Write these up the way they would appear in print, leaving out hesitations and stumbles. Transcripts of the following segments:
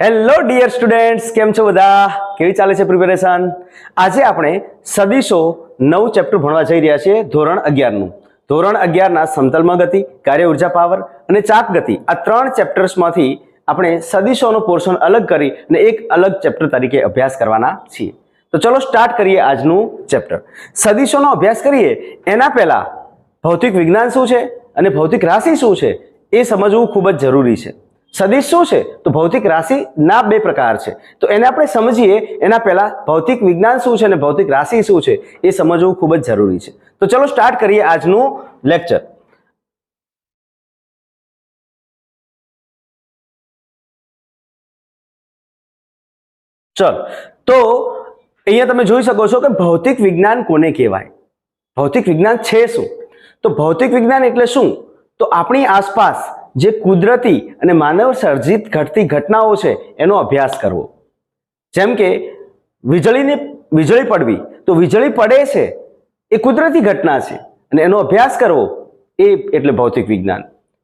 Hello dear students, કેમ છો બધા? કેવી ચાલે છે પ્રિપેરેશન? આજે આપણે સદીશો 9 ચેપ્ટર ભણવા જઈ રહ્યા છીએ ધોરણ 11 નું. ધોરણ 11 ના સમતલમાં ગતિ, કાર્ય ઉર્જા પાવર અને ચાપ ગતિ આ 3 ચેપ્ટર્સમાંથી આપણે સદીશોનો પોર્શન અલગ કરી અને એક અલગ ચેપ્ટર તરીકે અભ્યાસ કરવાના છીએ. તો ચલો સ્ટાર્ટ કરીએ આજનું ચેપ્ટર. સદીશોનો અભ્યાસ કરીએ એના પહેલા ભૌતિક વિજ્ઞાન શું છે અને ભૌતિક રાશિ શું છે એ સમજવું ખૂબ જ જરૂરી છે. સદિશ શું છે? તો ભૌતિક રાશિ ના બે પ્રકાર છે. તો એને આપણે સમજીએ એના પહેલા ભૌતિક વિજ્ઞાન શું છે અને ભૌતિક રાશિ શું છે એ સમજવું ખૂબ જ જરૂરી છે. તો ચલો સ્ટાર્ટ કરીએ આજનું લેક્ચર. ચલો, તો અહીંયા તમે જોઈ શકો છો કે ભૌતિક વિજ્ઞાન કોને કહેવાય? ભૌતિક વિજ્ઞાન છે શું? તો ભૌતિક વિજ્ઞાન એટલે શું? તો આપણી આસપાસ જે કુદરતી અને માનવ સર્જિત ઘટતી ઘટનાઓ છે એનો અભ્યાસ કરવો. જેમ કે વીજળી પડવી, તો વીજળી પડે છે એ કુદરતી ઘટના છે અને એનો અભ્યાસ કરવો એ એટલે ભૌતિક વિજ્ઞાન.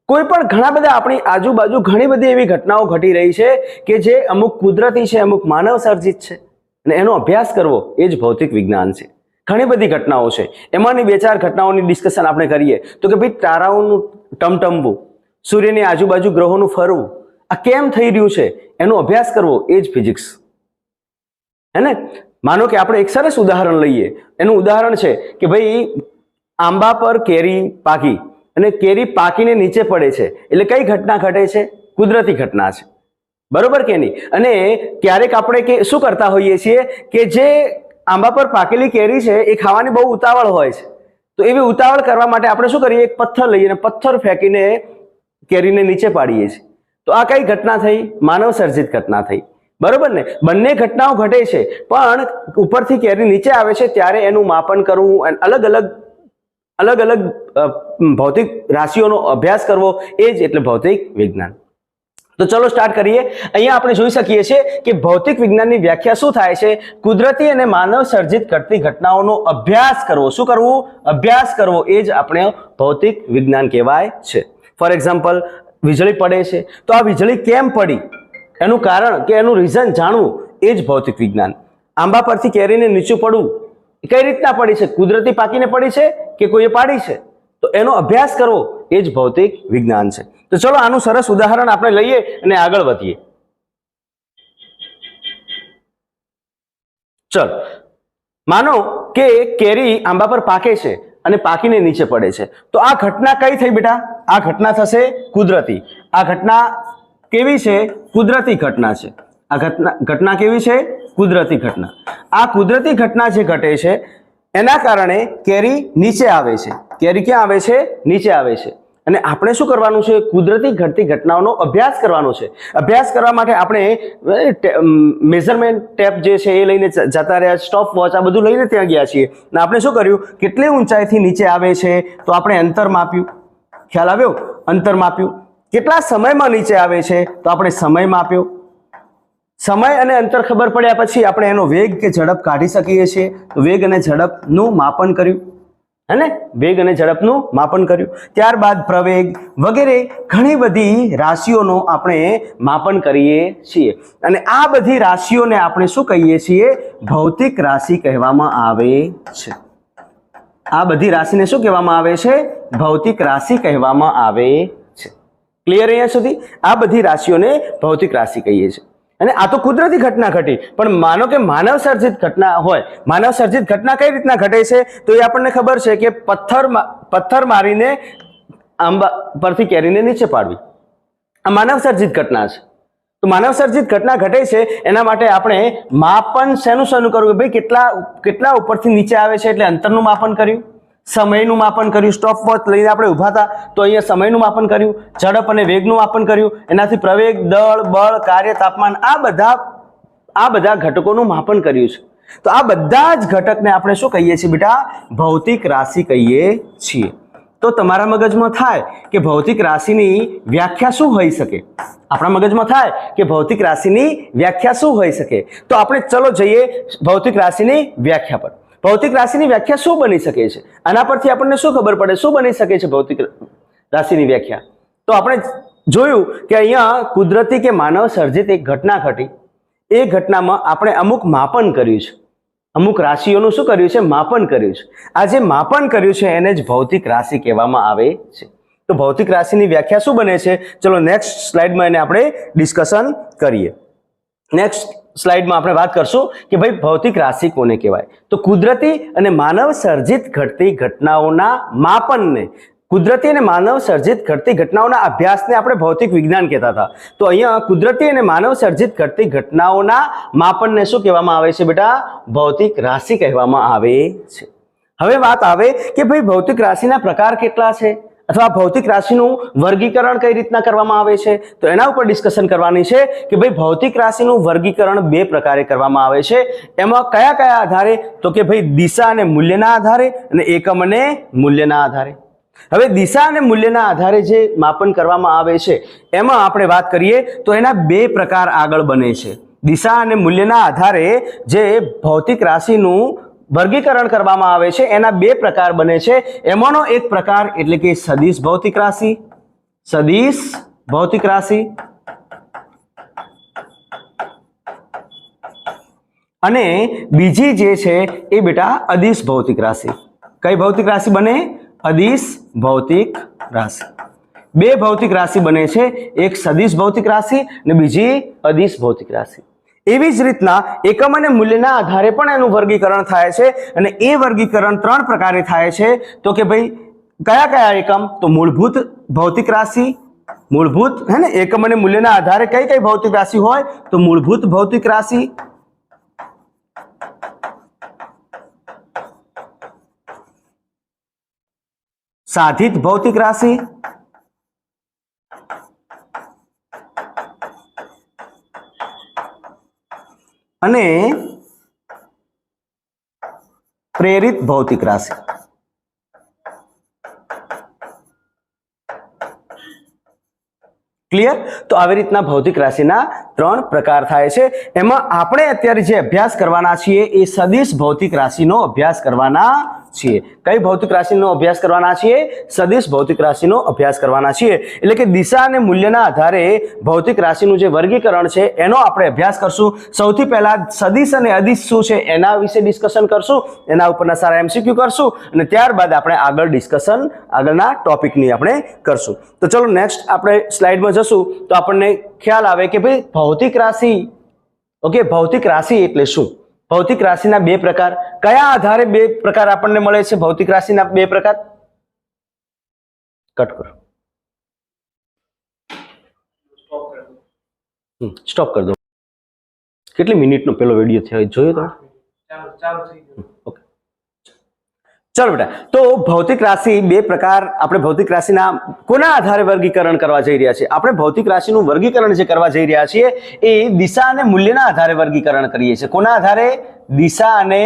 કોઈ પણ ઘણા બધા આપણી આજુબાજુ ઘણી બધી એવી ઘટનાઓ ઘટી રહી છે કે જે અમુક કુદરતી છે, અમુક માનવ સર્જિત છે અને એનો અભ્યાસ કરવો એ જ ભૌતિક વિજ્ઞાન છે. ઘણી બધી ઘટનાઓ છે, એમાંની 2-4 ઘટનાઓની ડિસ્કશન આપણે કરીએ તો કે ભાઈ તારાઓનું ટમટમવું, સૂર્યની આજુબાજુ ગ્રહોનું ફરવું, આ કેમ થઈ રહ્યું છે એનો અભ્યાસ કરવો એ જ ફિઝિક્સ. હે ને? માનો કે આપણે એક સરસ ઉદાહરણ લઈએ. એનું ઉદાહરણ છે કે ભાઈ આંબા પર કેરી પાકી અને કેરી પાકીને નીચે પડે છે, એટલે કઈ ઘટના ઘટે છે? કુદરતી ઘટના છે, બરોબર કે નહીં? અને ક્યારેક આપણે શું કરતા હોઈએ છીએ કે જે આંબા પર પાકેલી કેરી છે એ ખાવાની બહુ ઉતાવળ હોય છે, તો એવી ઉતાવળ કરવા માટે આપણે શું કરીએ? એક પથ્થર લઈએ અને પથ્થર ફેંકીને કેરીને નીચે પાડીએ છીએ. તો આ કઈ ઘટના થઈ? માનવ સર્જિત ઘટના થઈ, બરોબર ને? બંને ઘટનાઓ ઘટે છે, પણ ઉપરથી કેરી નીચે આવે છે ત્યારે એનું માપન કરવું, અલગ અલગ ભૌતિક રાશિઓનો અભ્યાસ કરવો એ જ એટલે ભૌતિક વિજ્ઞાન. તો ચલો સ્ટાર્ટ કરીએ. અહીંયા આપણે જોઈ શકીએ છીએ કે ભૌતિક વિજ્ઞાનની વ્યાખ્યા શું થાય છે? કુદરતી અને માનવ સર્જિત ઘટતી ઘટનાઓનો અભ્યાસ કરવો. શું કરવું? અભ્યાસ કરવો એ જ આપણે ભૌતિક વિજ્ઞાન કહેવાય છે. ફોર એક્ઝામ્પલ, વીજળી પડે છે, તો આ વીજળી કેમ પડી એનું કારણ કે એનું રીઝન જાણવું એ જ ભૌતિક વિજ્ઞાન. આંબા પરથી કેરીને નીચું પડવું એ કઈ રીતના પડી છે? કુદરતી પાકીને પડી છે કે કોઈએ પાડી છે? તો એનો અભ્યાસ કરવો એ જ ભૌતિક વિજ્ઞાન છે. તો ચલો આનું સરસ ઉદાહરણ આપણે લઈએ અને આગળ વધીએ. ચલો, માનો કે કેરી આંબા પર પાકે છે અને પાકીને નીચે પડે છે, તો આ ઘટના કઈ થઈ બેટા? આ ઘટના થશે કુદરતી. આ ઘટના કેવી છે? કુદરતી ઘટના છે. આ ઘટના કેવી છે? કુદરતી ઘટના. આ કુદરતી ઘટના જે ઘટે છે એના કારણે કેરી નીચે આવે છે. કેરી ક્યાં આવે છે? નીચે આવે છે. અને આપણે શું કરવાનું છે? કુદરતી ઘટતી ઘટનાઓનો અભ્યાસ કરવાનો છે. અભ્યાસ કરવા માટે આપણે મેઝરમેન્ટ ટેપ જે છે એ લઈને જતા રહ્યા, સ્ટોપ વોચ આ બધું લઈને ત્યાં ગયા છીએ. અને આપણે શું કર્યું? કેટલી ઊંચાઈથી નીચે આવે છે તો આપણે અંતર માપ્યું. ખ્યાલ આવ્યો? અંતર માપ્યું. કેટલા સમયમાં નીચે આવે છે તો આપણે સમય માપ્યો. સમય અને અંતર ખબર પડ્યા પછી આપણે એનો વેગ કે ઝડપ કાઢી શકીએ છીએ. વેગ અને ઝડપનું માપન કર્યું, હે ને? વેગ અને ઝડપનું માપન કર્યું. ત્યારબાદ પ્રવેગ વગેરે ઘણી બધી રાશિઓનો આપણે માપન કરીએ છીએ. અને આ બધી રાશિઓને આપણે શું કહીએ છીએ? ભૌતિક રાશિ કહેવામાં આવે છે. આ બધી રાશિને શું કહેવામાં આવે છે? ભૌતિક રાશિ કહેવામાં આવે છે. ક્લિયર અહીંયા સુધી? આ બધી રાશિઓને ભૌતિક રાશિ કહીએ છીએ. અને આ તો કુદરતી ઘટના ઘટી, પણ માનો કે માનવ સર્જિત ઘટના હોય. માનવ સર્જિત ઘટના કઈ રીતના ઘટે છે? તો એ આપણને ખબર છે કે પથ્થર મારીને આંબા પરથી કેરીને નીચે પાડવી, આ માનવ સર્જિત ઘટના છે. તો માનવ સર્જિત ઘટના ઘટે છે એના માટે આપણે માપન શેનું કરવું? ભાઈ કેટલા ઉપરથી નીચે આવે છે એટલે અંતરનું માપન કર્યું, સમયનું માપન કર્યું. સ્ટોપ વોચ લઈને આપણે ઊભા હતા તો અહીંયા સમયનું માપન કર્યું, ઝડપ અને વેગનું માપન કર્યું, એનાથી પ્રવેગ, દળ, બળ, કાર્ય, તાપમાન આ બધા ઘટકોનું માપન કર્યું છે. તો આ બધા જ ઘટકને આપણે શું કહીએ છીએ બેટા? ભૌતિક રાશિ કહીએ છીએ. તો તમારા મગજમાં થાય કે ભૌતિક રાશિની વ્યાખ્યા શું હોઈ શકે? આપણા મગજમાં થાય કે ભૌતિક રાશિની વ્યાખ્યા શું હોઈ શકે? તો આપણે ચલો જઈએ ભૌતિક રાશિની વ્યાખ્યા પર. ભૌતિક રાશિની વ્યાખ્યા શું બની શકે છે? આના પરથી આપણને શું ખબર પડે? શું બની શકે છે ભૌતિક રાશિની વ્યાખ્યા? તો આપણે જોયું કે અહીંયા કુદરતી કે માનવ સર્જિત એક ઘટના ઘટી, એ ઘટનામાં આપણે અમુક માપન કર્યું છે, અમુક રાશિઓનું શું કર્યું છે? માપન કર્યું છે. આ જે માપન કર્યું છે એને જ ભૌતિક રાશિ કહેવામાં આવે છે. તો ભૌતિક રાશિની વ્યાખ્યા શું બને છે? ચલો નેક્સ્ટ સ્લાઇડમાં એને આપણે ડિસ્કશન કરીએ. નેક્સ્ટ સ્લાઇડમાં આપણે વાત કરશું કે ભાઈ ભૌતિક રાશિ કોને કહેવાય. તો કુદરતી અને માનવ સર્જિત ઘટતી ઘટનાઓના માપનને, કુદરતી અને માનવ સર્જિત ઘટતી ઘટનાઓના અભ્યાસને આપણે ભૌતિક વિજ્ઞાન કહેતા હતા. તો અહીંયા કુદરતી અને માનવ સર્જિત ઘટતી ઘટનાઓના માપનને શું કહેવામાં આવે છે બેટા? ભૌતિક રાશિ કહેવામાં આવે છે. હવે વાત આવે કે ભાઈ ભૌતિક રાશિના પ્રકાર કેટલા છે, અથવા ભૌતિક રાશિનું વર્ગીકરણ કઈ રીતના કરવામાં આવે છે. તો એના ઉપર ડિસ્કશન કરવાની છે કે ભાઈ ભૌતિક રાશિનું વર્ગીકરણ બે પ્રકારે કરવામાં આવે છે. એમાં કયા કયા આધારે? તો કે ભાઈ દિશા અને મૂલ્યના આધારે અને એકમ અને મૂલ્યના આધારે. હવે દિશા અને મૂલ્યના આધારે જે માપન કરવામાં આવે છે એમાં આપણે વાત કરીએ તો એના બે પ્રકાર આગળ બને છે. દિશા અને મૂલ્યના આધારે જે ભૌતિક રાશિનું વર્ગીકરણ કરવામાં આવે છે એના બે પ્રકાર બને છે. એમાંનો એક પ્રકાર એટલે કે સદિશ ભૌતિક રાશિ, સદિશ ભૌતિક રાશિ, અને બીજી જે છે એ બેટા અદિશ ભૌતિક રાશિ. કઈ ભૌતિક રાશિ બને? અદિશ ભૌતિક રાશિ. બે ભૌતિક રાશિ બને છે, એક સદિશ ભૌતિક રાશિ અને બીજી અદિશ ભૌતિક રાશિ. એવી જ રીતના એકમ અને મૂલ્યના આધારે પણ એનું વર્ગીકરણ થાય છે, અને એ વર્ગીકરણ ત્રણ પ્રકારે થાય છે. તો કે ભાઈ કયા કયા એકમ? તો મૂળભૂત ભૌતિક રાશિ, મૂળભૂત હે ને, એકમ અને મૂલ્યના આધારે કઈ કઈ ભૌતિક રાશિ હોય? તો મૂળભૂત ભૌતિક રાશિ, સાધિત ભૌતિક રાશિ અને પ્રેરિત ભૌતિક રાશિ. ક્લિયર? તો આવી રીતના ભૌતિક રાશિના ત્રણ પ્રકાર થાય છે. એમાં આપણે અત્યારે જે અભ્યાસ કરવાના છીએ એ સદિશ ભૌતિક રાશિનો અભ્યાસ કરવાના છીએ. કઈ ભૌતિક રાશિનો અભ્યાસ કરવાના છીએ? સદિશ ભૌતિક રાશિનો અભ્યાસ કરવાના છીએ. એટલે કે દિશા અને મૂલ્યના આધારે ભૌતિક રાશિનું જે વર્ગીકરણ છે એનો આપણે અભ્યાસ કરશું. સૌથી પહેલા સદિશ અને અદિશ શું છે એના વિશે ડિસ્કશન કરશું, એના ઉપરના સારા MCQ કરશું, અને ત્યારબાદ આપણે આગળ ડિસ્કશન આગળના ટોપિકની આપણે કરશું. તો ચલો નેક્સ્ટ આપણે સ્લાઇડમાં જશું તો આપણને ખ્યાલ આવે કે ભાઈ ભૌતિક રાશિ, ઓકે, ભૌતિક રાશિ એટલે શું? ભૌતિક રાશિના બે પ્રકાર. કયા આધારે બે પ્રકાર આપણને મળે છે? ભૌતિક રાશિના બે પ્રકાર. કટ કરો, સ્ટોપ કરી દો. કેટલી મિનિટનો પેલો વિડીયો થયો જોયો તમે? ઓકે, ચાલો બેટા. તો ભૌતિક રાશિ બે પ્રકાર. આપણે ભૌતિક રાશિના કોના આધારે વર્ગીકરણ કરવા જઈ રહ્યા છીએ? આપણે ભૌતિક રાશિનું વર્ગીકરણ જે કરવા જઈ રહ્યા છીએ એ દિશા અને મૂલ્યના આધારે વર્ગીકરણ કરીએ છીએ. કોના આધારે? દિશા અને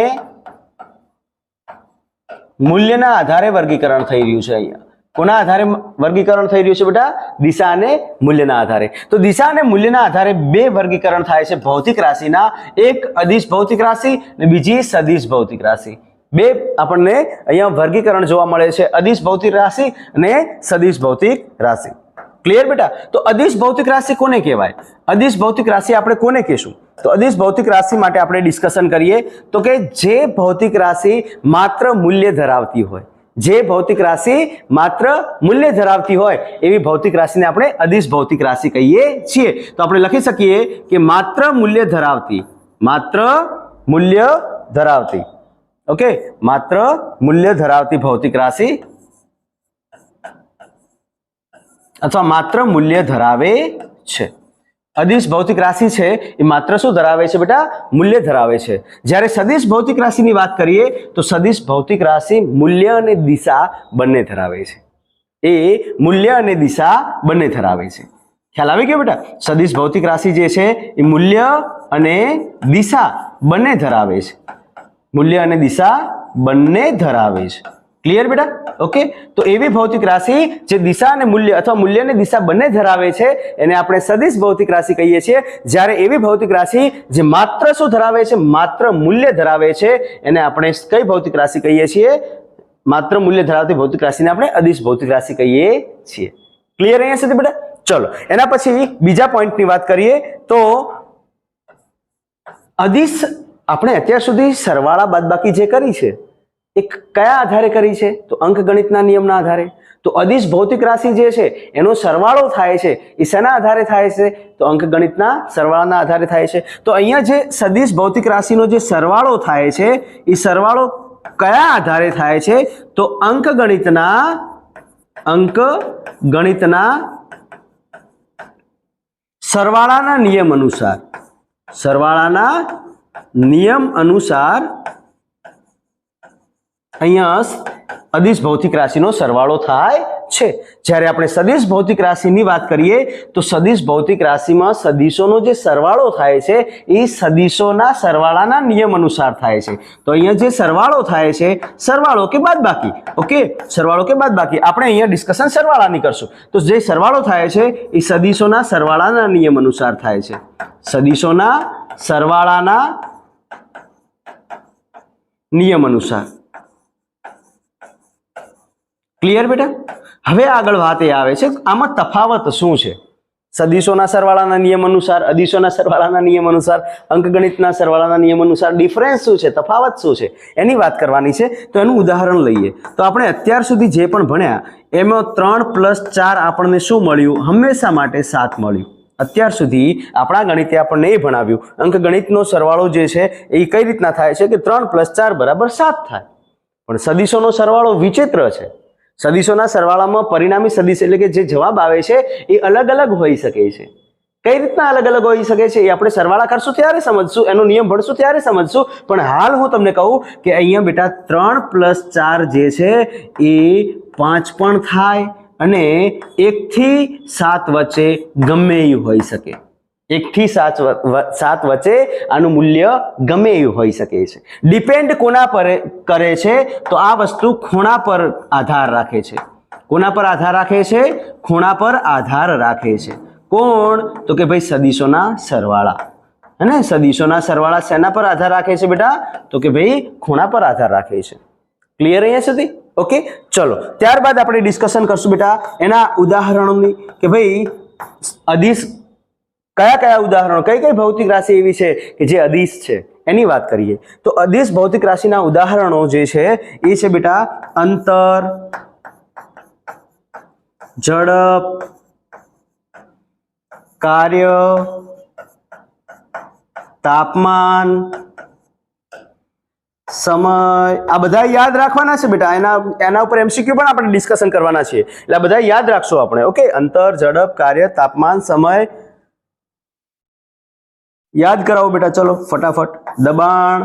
મૂલ્યના આધારે વર્ગીકરણ થઈ રહ્યું છે. અહીંયા કોના આધારે વર્ગીકરણ થઈ રહ્યું છે બેટા? દિશા અને મૂલ્યના આધારે. તો દિશા અને મૂલ્યના આધારે બે વર્ગીકરણ થાય છે ભૌતિક રાશિના. એક અદિશ ભૌતિક રાશિ અને બીજી સદિશ ભૌતિક રાશિ. બે આપણને અહીંયા વર્ગીકરણ જોવા મળે છે, અદિશ ભૌતિક રાશિ અને સદિશ ભૌતિક રાશિ. ક્લિયર બેટા? તો અદિશ ભૌતિક રાશિ કોને કહેવાય? અદિશ ભૌતિક રાશિ આપણે કોને કહેશું? તો અદિશ ભૌતિક રાશિ માટે આપણે ડિસ્કશન કરીએ તો કે જે ભૌતિક રાશિ માત્ર મૂલ્ય ધરાવતી હોય, જે ભૌતિક રાશિ માત્ર મૂલ્ય ધરાવતી હોય એવી ભૌતિક રાશિને આપણે અદિશ ભૌતિક રાશિ કહીએ છીએ. તો આપણે લખી શકીએ કે માત્ર મૂલ્ય ધરાવતી, માત્ર મૂલ્ય ધરાવતી, ઓકે, માત્ર મૂલ્ય ધરાવતી ભૌતિક રાશિ અથવા માત્ર મૂલ્ય ધરાવે છે. અદિશ ભૌતિક રાશિ છે એ માત્ર શું ધરાવે છે બેટા? મૂલ્ય ધરાવે છે. જ્યારે સદિશ ભૌતિક રાશિની વાત કરીએ તો સદિશ ભૌતિક રાશિ મૂલ્ય અને દિશા બંને ધરાવે છે. એ મૂલ્ય અને દિશા બંને ધરાવે છે. ખ્યાલ આવી ગયો બેટા? સદિશ ભૌતિક રાશિ જે છે એ મૂલ્ય અને દિશા બંને ધરાવે છે. મૂલ્ય અને દિશા બંને ધરાવે છે. ક્લિયર બેટા? ઓકે. તો એવી ભૌતિક રાશિ જે દિશા અને મૂલ્ય અથવા મૂલ્ય અને દિશા બંને ધરાવે છે એને આપણે સદિશ ભૌતિક રાશિ કહીએ છીએ. જ્યારે એવી ભૌતિક રાશિ જે માત્ર શું ધરાવે છે? માત્ર મૂલ્ય ધરાવે છે એને આપણે કઈ ભૌતિક રાશિ કહીએ છીએ? માત્ર મૂલ્ય ધરાવતી ભૌતિક રાશિને આપણે અદિશ ભૌતિક રાશિ કહીએ છીએ. ક્લિયર અહીંયા સુધી બેટા? ચલો એના પછી બીજા પોઈન્ટની વાત કરીએ તો અદિશ આપણે અત્યાર સુધી સરવાળા બાદબાકી જે કરી છે એ કયા આધારે કરી છે? તો અંકગણિતના નિયમના આધારે. તો અદિશ ભૌતિક રાશિ જે છે એનો સરવાળો થાય છે એ શેના આધારે થાય છે? તો અંકગણિતના સરવાળાના આધારે થાય છે. તો અહીંયા જે સદિશ ભૌતિક રાશિનો જે સરવાળો થાય છે એ સરવાળો કયા આધારે થાય છે? તો અંકગણિતના સરવાળાના નિયમ અનુસાર અહીંયા અદિશ ભૌતિક રાશિનો સરવાળો થાય છે. જ્યારે આપણે સદિશ ભૌતિક રાશિની વાત કરીએ તો સદિશ ભૌતિક રાશિમાં સદિશોનો જે સરવાળો થાય છે એ સદિશોના સરવાળાના નિયમ અનુસાર થાય છે. તો અહીંયા જે સરવાળો થાય છે સરવાળો કે બાદબાકી, ઓકે, સરવાળો કે બાદબાકી, આપણે અહીંયા ડિસ્કશન સરવાળાની કરશું. તો જે સરવાળો થાય છે એ સદિશોના સરવાળાના નિયમ અનુસાર થાય છે. સદિશોના સરવાળાના નિયમ અનુસાર. ક્લિયર બેટા? હવે આગળ વાત એ આવે છે આમાં તફાવત શું છે? સદિશોના સરવાળાના નિયમ અનુસાર, અદિશોના સરવાળાના નિયમ અનુસાર, અંકગણિતના સરવાળાના નિયમ અનુસાર ડિફરન્સ શું છે, તફાવત શું છે એની વાત કરવાની છે. તો એનું ઉદાહરણ લઈએ. તો આપણે અત્યાર સુધી જે પણ ભણ્યા એમાં 3 + 4 આપણને શું મળ્યું? હંમેશા માટે 7 મળ્યું. અત્યાર સુધી આપણા ગણિતે આપણને એ ભણાવ્યું અંકગણિતનો સરવાળો જે છે એ કઈ રીતના થાય છે કે 3 + 4 = 7 થાય. પણ સદિશોનો સરવાળો વિચિત્ર છે. સદિશોના સરવાળામાં પરિણામી સદિશ એટલે કે જે જવાબ આવે છે એ અલગ અલગ હોઈ શકે છે. કઈ રીતના અલગ અલગ હોઈ શકે છે એ આપણે સરવાળા કરશું ત્યારે સમજશું, એનો નિયમ ભણશું ત્યારે સમજશું. પણ હાલ હું તમને કહું કે અહીંયા બેટા 3 + 4 જે છે એ 5 પણ થાય અને 1 થી 7 વચ્ચે ગમે એ હોઈ શકે. 1 થી 7 વચ્ચે આનું મૂલ્ય ગમે એવું હોઈ શકે છે. ડિપેન્ડ કોના પર કરે છે? તો આ વસ્તુ ખૂણા પર આધાર રાખે છે. કોના પર આધાર રાખે છે? ખૂણા પર આધાર રાખે છે. કોણ? તો કે ભાઈ સદિશોના સરવાળા. અને સદિશોના સરવાળા શેના પર આધાર રાખે છે બેટા? તો કે ભાઈ ખૂણા પર આધાર રાખે છે. ક્લિયર અહીંયા સુધી? ઓકે, ચલો ત્યારબાદ આપણે ડિસ્કશન કરશું બેટા એના ઉદાહરણોની કે ભાઈ અદિશ કયા ઉદાહરણો, કઈ ભૌતિક રાશિ એવી છે કે જે અદિશ છે એની વાત કરીએ. તો અદિશ ભૌતિક રાશિના ઉદાહરણો જે છે એ છે બેટા અંતર, ઝડપ, કાર્ય, તાપમાન, સમય. આ બધા યાદ રાખવાના છે બેટા. એના ઉપર MCQ પણ આપણે ડિસ્કશન કરવાના છીએ એટલે આ બધા યાદ રાખશો આપણે. ઓકે, અંતર, ઝડપ, કાર્ય, તાપમાન, સમય યાદ કરાવો બેટા. ચલો ફટાફટ. દબાણ,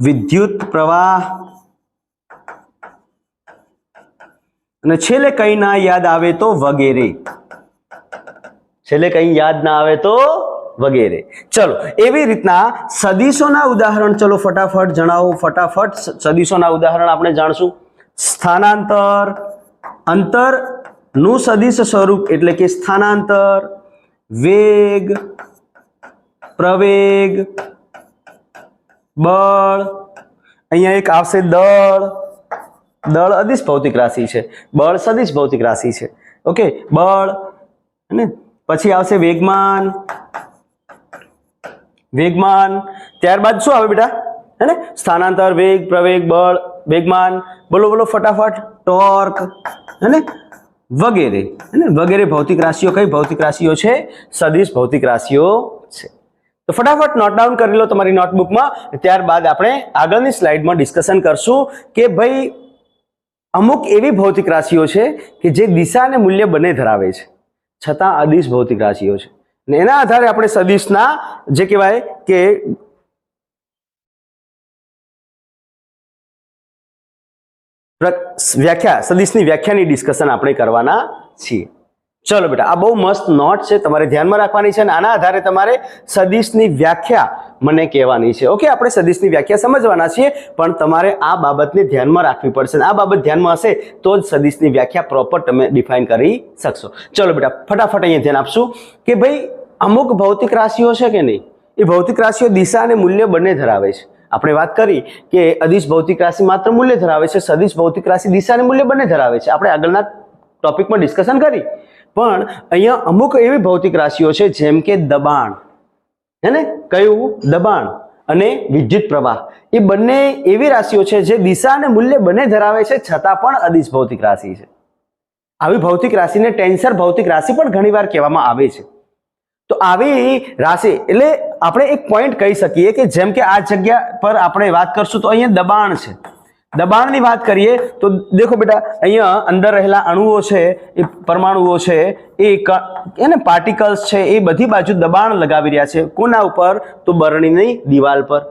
વિદ્યુત પ્રવાહ અને છેલ્લે કઈ ના યાદ આવે તો વગેરે. છેલ્લે કઈ યાદ ના આવે તો વગેરે. ચલો એવી રીતના સદિશોના ઉદાહરણ ચલો ફટાફટ જણાવો. ફટાફટ સદિશોના ઉદાહરણ આપણે જાણશું. સ્થાનાંતર, અંતરનું સદિશ સ્વરૂપ એટલે કે સ્થાનાંતર, વેગ, પ્રવેગ, બળ. અહીંયા એક આવશે દળ. દળ અદિશ ભૌતિક રાશિ છે, બળ સદિશ ભૌતિક રાશિ છે. ઓકે, બળ અને પછી આવશે વેગમાન. વેગમાન ત્યારબાદ શું આવે બેટા? હે ને સ્થાનાંતર, વેગ, પ્રવેગ, બળ, વેગમાન. બોલો ફટાફટ. ટોર્ક હે ને વગેરે. હે ને વગેરે ભૌતિક રાશિઓ કઈ ભૌતિક રાશિઓ છે? સદિશ ભૌતિક રાશિઓ છે. તો ફટાફટ નોટ ડાઉન કરી લો તમારી નોટબુકમાં. ત્યારબાદ આપણે આગળની સ્લાઇડમાં ડિસ્કશન કરશું કે ભાઈ અમુક એવી ભૌતિક રાશિઓ છે કે જે દિશા અને મૂલ્ય બંને ધરાવે છે છતાં અદિશ ભૌતિક રાશિઓ છે. અને એના આધારે આપણે સદિશના જે કહેવાય કે વ્યાખ્યા, સદિશની વ્યાખ્યાની ડિસ્કશન આપણે કરવાના છીએ. ચલો બેટા, આ બહુ મસ્ત નોટ છે, તમારે ધ્યાનમાં રાખવાની છે અને આના આધારે તમારે સદિશની વ્યાખ્યા મને કહેવાની છે. ઓકે, આપણે સદિશની વ્યાખ્યા સમજવાના છીએ પણ તમારે આ બાબતને ધ્યાનમાં રાખવી પડશે. આ બાબત ધ્યાનમાં હશે તો જ સદિશની વ્યાખ્યા પ્રોપર તમે ડિફાઇન કરી શકશો. ચલો બેટા ફટાફટ અહીંયા ધ્યાન આપશું કે ભાઈ અમુક ભૌતિક રાશિઓ છે કે નહીં, એ ભૌતિક રાશિઓ દિશા અને મૂલ્ય બંને ધરાવે છે. આપણે વાત કરી કે અદિશ ભૌતિક રાશિ માત્ર મૂલ્ય ધરાવે છે, સદિશ ભૌતિક રાશિ દિશા અને મૂલ્ય બંને ધરાવે છે. આપણે આગળના ટોપિકમાં ડિસ્કશન કરી. પણ અહીંયા અમુક એવી ભૌતિક રાશિઓ છે જેમ કે દબાણ, હે ને, કયું? દબાણ અને વિદ્યુત પ્રવાહ, એ બંને એવી રાશિઓ છે જે દિશા અને મૂલ્ય બંને ધરાવે છે છતાં પણ અદિશ ભૌતિક રાશિ છે. આવી ભૌતિક રાશિને ટેન્સર ભૌતિક રાશિ પણ ઘણીવાર કહેવામાં આવે છે. તો આવી રાશિ એટલે આપણે એક પોઈન્ટ કહી શકીએ કે જેમ કે આ જગ્યા પર આપણે વાત કરશું તો અહીંયા દબાણ છે. દબાણની વાત કરીએ તો દેખો બેટા, અહીંયા અંદર રહેલા અણુઓ છે, એ પરમાણુઓ છે, એને પાર્ટિકલ્સ છે, એ બધી બાજુ દબાણ લગાવી રહ્યા છે. કોના ઉપર? તો બરણીની દિવાલ પર.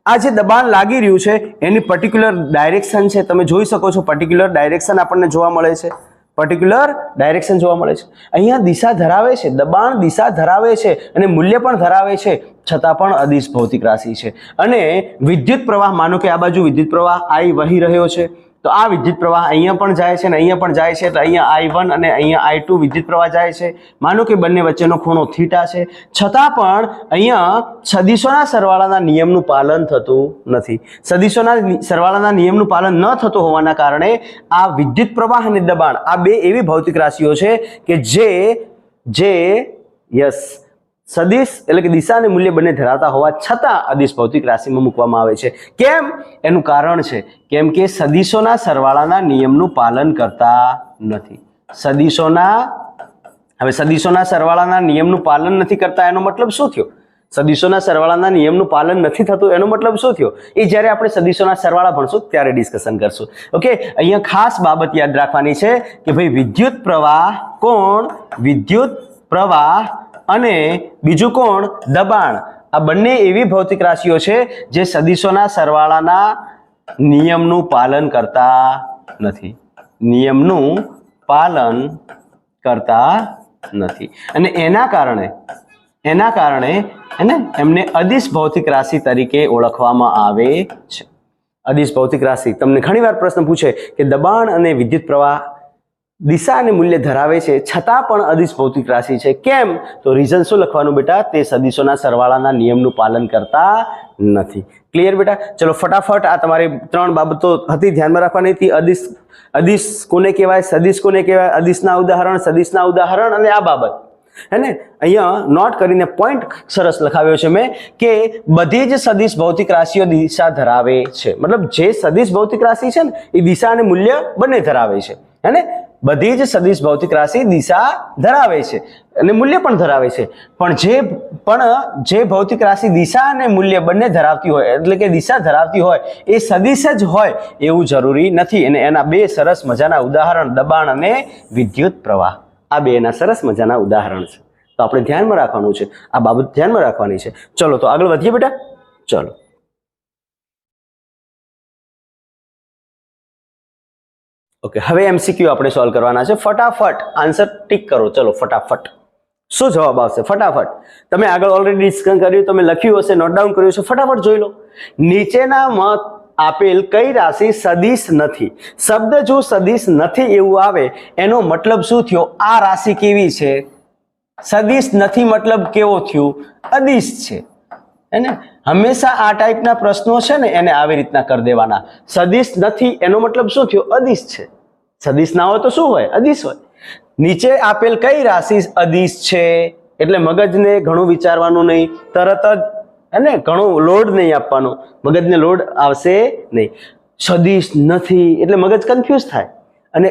આ જે દબાણ લાગી રહ્યું છે એની પર્ટિક્યુલર ડાયરેક્શન છે, તમે જોઈ શકો છો. પર્ટિક્યુલર ડાયરેક્શન આપણને જોવા મળે છે. પર્ટિક્યુલર ડાયરેક્શન જોવા મળે છે. અહીંયા દિશા ધરાવે છે, દબાણ દિશા ધરાવે છે અને મૂલ્ય પણ ધરાવે છે, છતાં પણ અદિશ ભૌતિક રાશિ છે. અને વિદ્યુત પ્રવાહ, માનો કે આ બાજુ વિદ્યુત પ્રવાહ I વહી રહ્યો છે, તો આ વિદ્યુત પ્રવાહ અહીંયા પણ જાય છે અને અહીંયા પણ જાય છે, એટલે અહીંયા I1 અને અહીંયા I2 વિદ્યુત પ્રવાહ જાય છે. માનો કે બંને વચ્ચેનો ખૂણો થીટા છે, છતાં પણ અહીંયા સદિશોના સરવાળાના નિયમનું પાલન થતું નથી. સદિશોના સરવાળાના નિયમનું પાલન ન થતું હોવાના કારણે આ વિદ્યુત પ્રવાહ અને દબાણ, આ બે એવી ભૌતિક રાશિઓ છે કે જે સદિશ એટલે કે દિશા અને મૂલ્ય બંને ધરાવતા હોવા છતાં અદિશ ભૌતિક રાશિમાં મૂકવામાં આવે છે. કેમ? એનું કારણ છે કેમ કે સદિશોના સરવાળાના નિયમનું પાલન કરતા નથી. સદિશોના સરવાળાના નિયમનું પાલન નથી કરતા એનો મતલબ શું થયો? સદિશોના સરવાળાના નિયમનું પાલન નથી થતું એનો મતલબ શું થયો? એ જ્યારે આપણે સદિશોના સરવાળા ભણશું ત્યારે ડિસ્કશન કરશું. ઓકે, અહીંયા ખાસ બાબત યાદ રાખવાની છે કે ભાઈ વિદ્યુત પ્રવાહ કોણ? વિદ્યુત પ્રવાહ અને બીજું કોણ? દબાણ. આ બંને એવી ભૌતિક રાશિઓ છે જે સદિશોના સરવાળાના નિયમનું પાલન કરતા નથી. નિયમનું પાલન કરતા નથી અને એના કારણે એમને અદિશ ભૌતિક રાશિ તરીકે ઓળખવામાં આવે છે. અદિશ ભૌતિક રાશિ, તમને ઘણીવાર પ્રશ્ન પૂછે કે દબાણ અને વિદ્યુત પ્રવાહ દિશા અને મૂલ્ય ધરાવે છે છતાં પણ અદિશ ભૌતિક રાશિ છે. કેમ? તો રીઝન શું લખવાનું બેટા? તે સદિશોના સરવાળાના નિયમનું પાલન કરતા નથી. ક્લિયર બેટા? ચલો ફટાફટ આ તમારી 3 બાબતો હતી, ધ્યાનમાં રાખવાની હતી. અદિશ કોને કહેવાય, સદિશ કોને કહેવાય, અદિશના ઉદાહરણ અને આ બાબત, હે ને. અહીંયા નોટ કરીને પોઈન્ટ સરસ લખાવ્યો છે મેં કે બધી જ સદિશ ભૌતિક રાશિઓ દિશા ધરાવે છે. મતલબ જે સદિશ ભૌતિક રાશિ છે ને એ દિશા અને મૂલ્ય બંને ધરાવે છે, હે ને. બધી જ સદિશ ભૌતિક રાશિ દિશા ધરાવે છે અને મૂલ્ય પણ ધરાવે છે. પણ જે ભૌતિક રાશિ દિશા અને મૂલ્ય બંને ધરાવતી હોય, એટલે કે દિશા ધરાવતી હોય, એ સદિશ જ હોય એવું જરૂરી નથી. અને એના 2 સરસ મજાના ઉદાહરણ દબાણ અને વિદ્યુત પ્રવાહ, આ 2ના સરસ મજાના ઉદાહરણ છે. તો આપણે ધ્યાનમાં રાખવાનું છે, આ બાબત ધ્યાનમાં રાખવાની છે. ચલો તો આગળ વધીએ બેટા. ચલો ઓકે, હવે MCQ આપણે સોલ્વ કરવાના છે. ફટાફટ આન્સર ટીક કરો. ચલો ફટાફટ, શું જવાબ આવશે? ફટાફટ. તમે આગળ ઓલરેડી ડિસ્કશન કર્યું, તમે લખ્યું હશે, નોટ ડાઉન કર્યું છે, ફટાફટ જોઈ લો. નીચેનામાં આપેલ કઈ રાશિ સદિશ નથી? શબ્દ જો સદિશ નથી એવું આવે એનો મતલબ શું થયો? આ રાશિ કેવી છે? સદિશ નથી મતલબ કેવો થયું? અદિશ છે, હે ને. હંમેશા આ ટાઈપના પ્રશ્નો છે ને એને આવી રીતના કરી દેવાના. સદિશ નથી એનો મતલબ શું થયો? અદિશ છે. સદિશ ના હોય તો શું હોય? અદિશ હોય. નીચે આપેલ કઈ રાશિ અદિશ છે? એટલે મગજને ઘણું વિચારવાનું નહીં, તરત જ, હે ને, ઘણો લોડ નહીં આપવાનો, મગજને લોડ આવશે નહીં. સદિશ નથી એટલે મગજ કન્ફ્યુઝ થાય. અને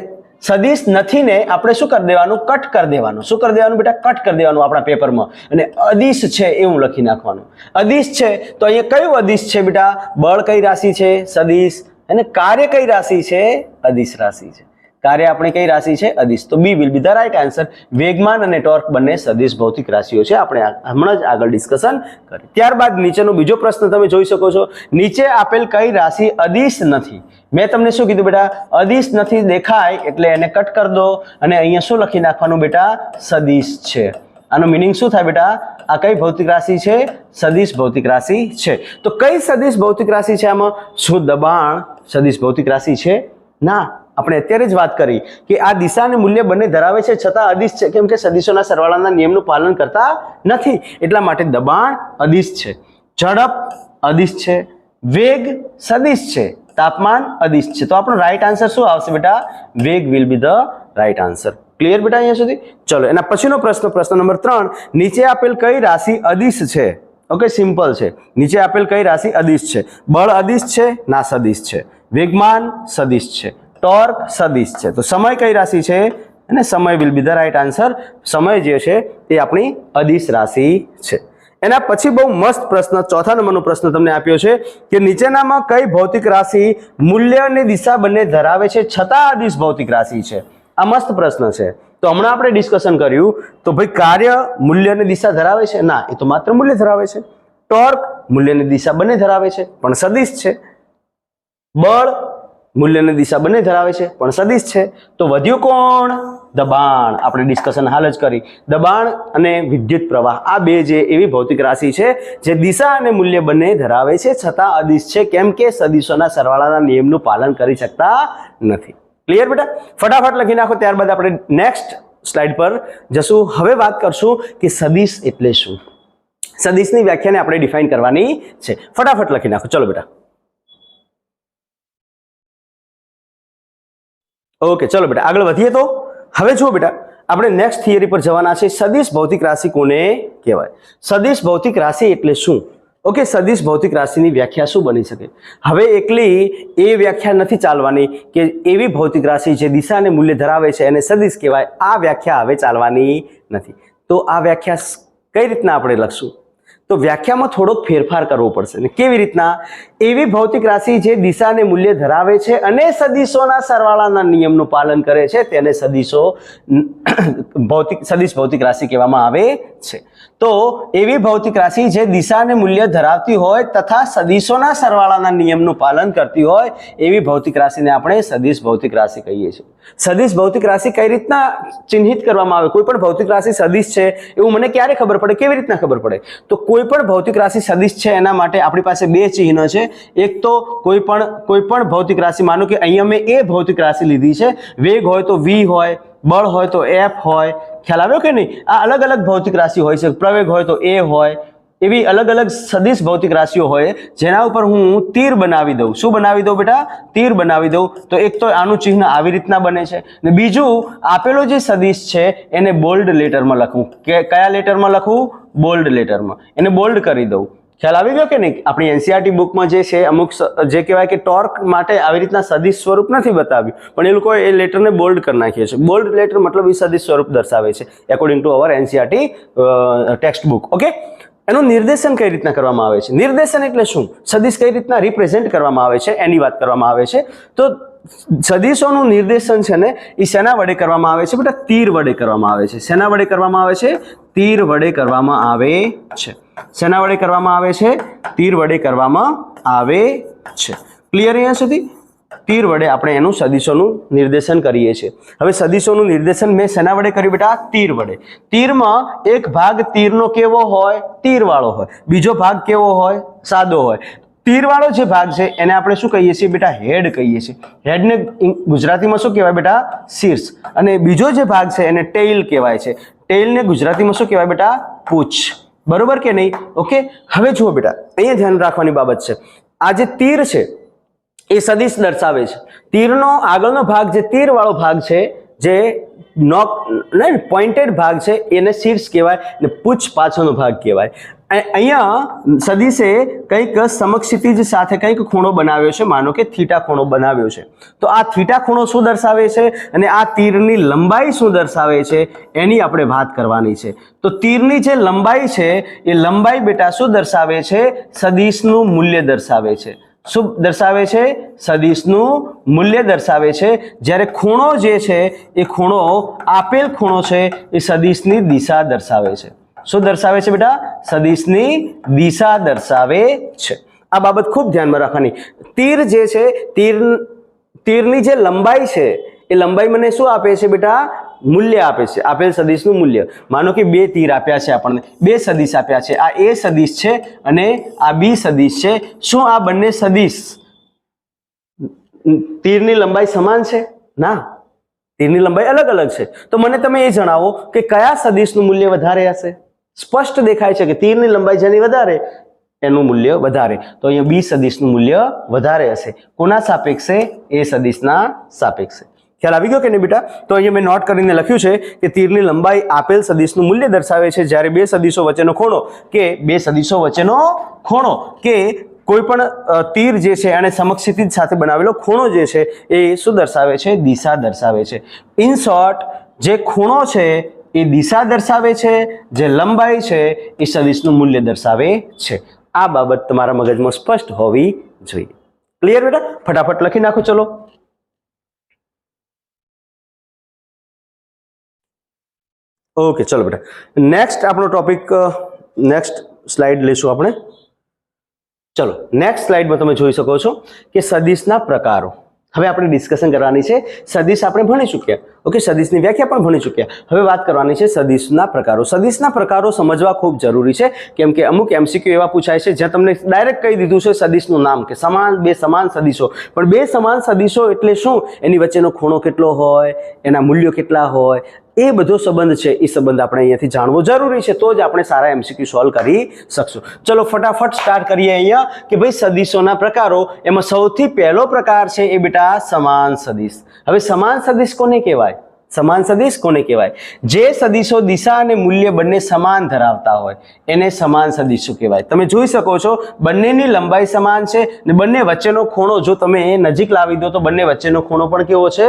સદિશ નથી ને આપણે શું કરી દેવાનું? કટ કરી દેવાનું. શું કરી દેવાનું બેટા? કટ કરી દેવાનું આપણા પેપરમાં. અને અદિશ છે એવું લખી નાખવાનું. અદિશ છે તો અહીંયા કયું અદિશ છે બેટા? બળ કઈ રાશિ છે? સદિશ. અને કાર્ય કઈ રાશિ છે? અદિશ રાશિ છે. કાર્ય આપણી કઈ રાશિ છે? અદિશ. તો બી will be the right answer. વેગમાન અને ટોર્ક બંને સદિશ ભૌતિક રાશિઓ છે, આપણે હમણાં જ આગળ ડિસ્કશન કરી. ત્યારબાદ નીચેનો બીજો પ્રશ્ન તમે જોઈ શકો છો. નીચે આપેલ કઈ રાશિ અદિશ નથી? મેં તમને શું કીધું બેટા? અદિશ નથી દેખાય એટલે એને કટ કરી દો અને અહીંયા શું લખી નાખવાનું બેટા? સદિશ છે. આનો મિનિંગ શું થાય બેટા? આ કઈ ભૌતિક રાશિ છે? સદિશ ભૌતિક રાશિ છે. તો કઈ સદિશ ભૌતિક રાશિ છે આમાં? શું દબાણ સદિશ ભૌતિક રાશિ છે? ના. આપણે અત્યારે જ વાત કરી કે આ દિશા અને મૂલ્ય બંને ધરાવે છે છતાં અદિશ છે. કેમ કે સદિશોના સરવાળાના નિયમનું પાલન કરતા નથી, એટલા માટે દબાણ અદિશ છે. ઝડપ અદિશ છે. વેગ સદિશ છે. तापमान अदिश है। तो આપણો રાઈટ આન્સર શું આવશે બેટા? વેગ will be the right answer. Clear બેટા અહીંયા સુધી? ચલો એના પછીનો પ્રશ્ન નંબર 3, નીચે આપેલ કઈ રાશિ અદિશ છે? ઓકે, સિમ્પલ છે। નીચે આપેલ કઈ રાશિ અદિશ છે? બળ અદિશ છે? ના સદિશ છે। વેગમાન સદિશ છે। ટોર્ક સદિશ છે। તો સમય કઈ રાશિ છે? અને સમય will be the right answer. સમય જે છે એ આપણી અદિશ રાશિ છે। એના પછી બહુ મસ્ત પ્રશ્ન, ચોથા નંબરનો પ્રશ્ન તમને આપ્યો છે કે નીચેનામાં કઈ ભૌતિક રાશિ મૂલ્ય અને દિશા બંને ધરાવે છે છતાં અદિશ ભૌતિક રાશિ છે? આ મસ્ત પ્રશ્ન છે। તો હમણાં આપણે ડિસ્કશન કર્યું તો ભાઈ કાર્ય મૂલ્ય અને દિશા ધરાવે છે? ના, એ તો માત્ર મૂલ્ય ધરાવે છે। ટોર્ક મૂલ્ય અને દિશા બંને ધરાવે છે પણ સદિશ છે। બળ મૂલ્ય અને દિશા બંને ધરાવે છે પણ સદિશ છે। તો વધ્યું કોણ? દબાણ। આપણે ડિસ્કશન હાલ જ કરી, દબાણ અને વિદ્યુત પ્રવાહ આ બે જે એવી ભૌતિક રાશિ છે જે દિશા અને મૂલ્ય બંને ધરાવે છે છતાં અદિશ છે, કેમ કે સદિશોના સરવાળાના નિયમનું પાલન કરી શકતા નથી। ક્લિયર બેટા? ફટાફટ લખી નાખો, ત્યારબાદ આપણે નેક્સ્ટ સ્લાઇડ પર જશું। હવે વાત કરશું કે સદિશ એટલે શું। સદિશની વ્યાખ્યાને આપણે ડિફાઇન કરવાની છે। ફટાફટ લખી નાખો, ચલો બેટા। ઓકે, ચલો બેટા આગળ વધીએ। તો હવે જુઓ બેટા, આપણે નેક્સ્ટ થિયરી પર જવાના છે। સદિશ ભૌતિક રાશિ કોને કહેવાય? સદિશ ભૌતિક રાશિ એટલે શું? ઓકે, સદિશ ભૌતિક રાશિની વ્યાખ્યા શું બની શકે? હવે એકલી એ વ્યાખ્યા નથી ચાલવાની કે એવી ભૌતિક રાશિ જે દિશા અને મૂલ્ય ધરાવે છે એને સદિશ કહેવાય, આ વ્યાખ્યા હવે ચાલવાની નથી। તો આ વ્યાખ્યા કઈ રીતના આપણે લખશું? તો વ્યાખ્યામાં થોડોક ફેરફાર કરવો પડશે। ને કેવી રીતના? એવી ભૌતિક રાશિ જે દિશા અને મૂલ્ય ધરાવે છે અને સદિશોના સરવાળાના નિયમનું પાલન કરે છે તેને સદિશ ભૌતિક રાશિ કહેવામાં આવે છે। તો એવી ભૌતિક રાશિ જે દિશા અને મૂલ્ય ધરાવતી હોય તથા સદિશોના સરવાળાના નિયમનું પાલન કરતી હોય એવી ભૌતિક રાશિને આપણે સદિશ ભૌતિક રાશિ કહીએ છીએ। સદિશ ભૌતિક રાશિ કઈ રીતના ચિહ્નિત કરવામાં આવે? કોઈ પણ ભૌતિક રાશિ સદિશ છે એવું મને ક્યારે ખબર પડે? કેવી રીતના ખબર પડે? તો કોઈ પણ ભૌતિક રાશિ સદિશ છે એના માટે આપણી પાસે બે ચિહ્ન છે। એક તો કોઈ પણ ભૌતિક રાશિ, માનો કે અહીંયા મેં એ ભૌતિક રાશિ લીધી છે, વેગ હોય તો v હોય, બળ હોય તો f હોય, ખ્યાલ આવ્યો કે નહીં? આ અલગ અલગ ભૌતિક રાશિ હોય છે। પ્રવેગ હોય તો a હોય, એવી અલગ અલગ સદિશ ભૌતિક રાશિઓ હોય જેના ઉપર હું તીર બનાવી દઉં। શું બનાવી દઉં બેટા? તીર બનાવી દઉં। તો એક તો આનું ચિહ્ન આવી રીતના બને છે ને બીજું આપેલો જે સદિશ છે એને બોલ્ડ લેટરમાં લખું। કયા લેટરમાં લખું? બોલ્ડ લેટરમાં। એને બોલ્ડ કરી દઉં। ખ્યાલ આવી ગયો કે નહીં? આપણી એનસીઆરટી બુકમાં જે છે અમુક જે કહેવાય કે ટોર્ક માટે આવી રીતના સદિશ સ્વરૂપ નથી બતાવ્યું પણ એ લોકોએ એ લેટરને બોલ્ડ કરી નાખ્યો છે। બોલ્ડ લેટર મતલબ એ સદિશ સ્વરૂપ દર્શાવે છે according to our NCERT text book. Okay, એનું નિર્દેશન કઈ રીતના કરવામાં આવે છે? નિર્દેશન એટલે શું? સદિશ કઈ રીતના રિપ્રેઝેન્ટ કરવામાં આવે છે એની વાત કરવામાં આવે છે। તો સદિશોનું નિર્દેશન છે ને એ શેના વડે કરવામાં આવે છે બેટા? તીર વડે કરવામાં આવે છે। શેના વડે કરવામાં આવે છે? તીર વડે કરવામાં આવે છે। શેના વડે કરવામાં આવે છે? તીર વડે કરવામાં આવે છે। ક્લિયર અહીંયા સુધી? તીર વડે આપણે એનું સદિશોનું નિર્દેશન કરીએ છીએ। હવે સદિશોનું નિર્દેશન મેં શેના વડે કર્યું બેટા? તીર વડે। તીરમાં એક ભાગ તીરનો કેવો હોય? તીરવાળો હોય। બીજો ભાગ કેવો હોય? સાદો હોય। તીરવાળો જે ભાગ છે એને આપણે શું કહીએ છીએ બેટા? હેડ કહીએ છીએ। હેડને ગુજરાતીમાં શું કહેવાય બેટા? શીર્ષ। અને બીજો જે ભાગ છે એને ટેઇલ કહેવાય છે। ટેઇલને ગુજરાતીમાં શું કહેવાય બેટા? પૂંછ। બરોબર કે નહીં? ઓકે, હવે જુઓ બેટા, અહીંયા ધ્યાન રાખવાની બાબત છે। આ જે તીર છે એ સદિશ દર્શાવે છે। તીરનો આગળનો ભાગ જે તીરવાળો ભાગ છે, જે પોઇન્ટેડ ભાગ છે એને શીર્ષ કહેવાય ને પૂંછ પાછળનો ભાગ કહેવાય। અહીંયા સદિશે કંઈક સમક્ષિતિજ સાથે કંઈક ખૂણો બનાવ્યો છે, માનો કે થીટા ખૂણો બનાવ્યો છે। તો આ થીટા ખૂણો શું દર્શાવે છે અને આ તીરની લંબાઈ શું દર્શાવે છે એની આપણે વાત કરવાની છે। તો તીરની જે લંબાઈ છે એ લંબાઈ બેટા શું દર્શાવે છે? સદિશનું મૂલ્ય દર્શાવે છે। શું દર્શાવે છે? સદિશનું મૂલ્ય દર્શાવે છે। જ્યારે ખૂણો જે છે એ ખૂણો, આપેલ ખૂણો છે એ સદિશની દિશા દર્શાવે છે। શું દર્શાવે છે બેટા? સદિશની દિશા દર્શાવે છે। આ બાબત ખૂબ ધ્યાનમાં રાખવાની। તીર જે છે, તીરની જે લંબાઈ છે એ લંબાઈ મને શું આપે છે બેટા? મૂલ્ય આપે છે, આપેલ સદિશનું મૂલ્ય। માનો કે બે તીર આપ્યા છે આપણને, બે સદિશ આપ્યા છે। આ એ સદિશ છે અને આ બી સદિશ છે। શું આ બંને સદિશ તીરની લંબાઈ સમાન છે? ના, તીરની લંબાઈ અલગ અલગ છે। તો મને તમે એ જણાવો કે કયા સદિશનું મૂલ્ય વધારે હશે? સ્પષ્ટ દેખાય છે કે તીરની લંબાઈ જેની વધારે એનું મૂલ્ય વધારે, તો અહીંયા બી સદિશનું મૂલ્ય વધારે હશે. કોના સાપેક્ષે? એ સદિશના સાપેક્ષે. ખ્યાલ આવી ગયો કે નહીં બેટા? તો અહીંયા મેં નોટ કરીને લખ્યું છે કે તીરની લંબાઈ આપેલ સદિશનું મૂલ્ય દર્શાવે છે જ્યારે બે સદિશો વચ્ચેનો ખૂણો કે કોઈ પણ તીર જે છે અને સમક્ષિતિજ સાથે બનાવેલો ખૂણો જે છે એ શું દર્શાવે છે? દિશા દર્શાવે છે. ઇન શોર્ટ, જે ખૂણો છે એ દિશા દર્શાવે છે, જે લંબાઈ છે એ સદિશનું મૂલ્ય દર્શાવે છે. આ બાબત તમારા મગજમાં સ્પષ્ટ હોવી જોઈએ. ક્લિયર બેટા? ફટાફટ લખી નાખો. ચલો, ઓકે. ચલો બેટા, નેક્સ્ટ આપણો ટોપિક, નેક્સ્ટ સ્લાઇડ લેશું આપણે. ચલો, નેક્સ્ટ સ્લાઇડમાં તમે જોઈ શકો છો કે સદિશના પ્રકારો. હવે આપણે ડિસ્કશન કરવાની છે. સદિશ આપણે ભણી ચૂક્યા, ઓકે. સદિશની વ્યાખ્યા પણ ભણી ચૂક્યા. હવે વાત કરવાની છે સદિશના પ્રકારો. સદિશના પ્રકારો સમજવા ખૂબ જરૂરી છે, કેમ કે અમુક એમસીક્યુ એવા પૂછાય છે જ્યાં તમને ડાયરેક્ટ કહી દીધું છે સદિશનું નામ કે બે સમાન સદિશો. પણ બે સમાન સદિશો એટલે શું? એની વચ્ચેનો ખૂણો કેટલો હોય, એના મૂલ્યો કેટલા હોય, એ બધો સંબંધ છે. એ સંબંધ આપણે અહીંયાથી જાણવો જરૂરી છે, તો જ આપણે સારા એમસીક્યુ સોલ્વ કરી શકશું. ચલો ફટાફટ સ્ટાર્ટ કરીએ અહીંયા કે ભાઈ સદિશોના પ્રકારો. એમાં સૌથી પહેલો પ્રકાર છે એ બેટા સમાન સદિશ. હવે સમાન સદિશ કોને કહેવાય? સમાન સદિશ કોને કહેવાય? જે સદિશો દિશા અને મૂલ્ય બંને સમાન ધરાવતા હોય એને સમાન સદિશો કહેવાય. તમે જોઈ શકો છો બંનેની લંબાઈ સમાન છે ને બંને વચ્ચેનો ખૂણો જો તમે નજીક લાવી દો તો બંને વચ્ચેનો ખૂણો પણ કેવો છે?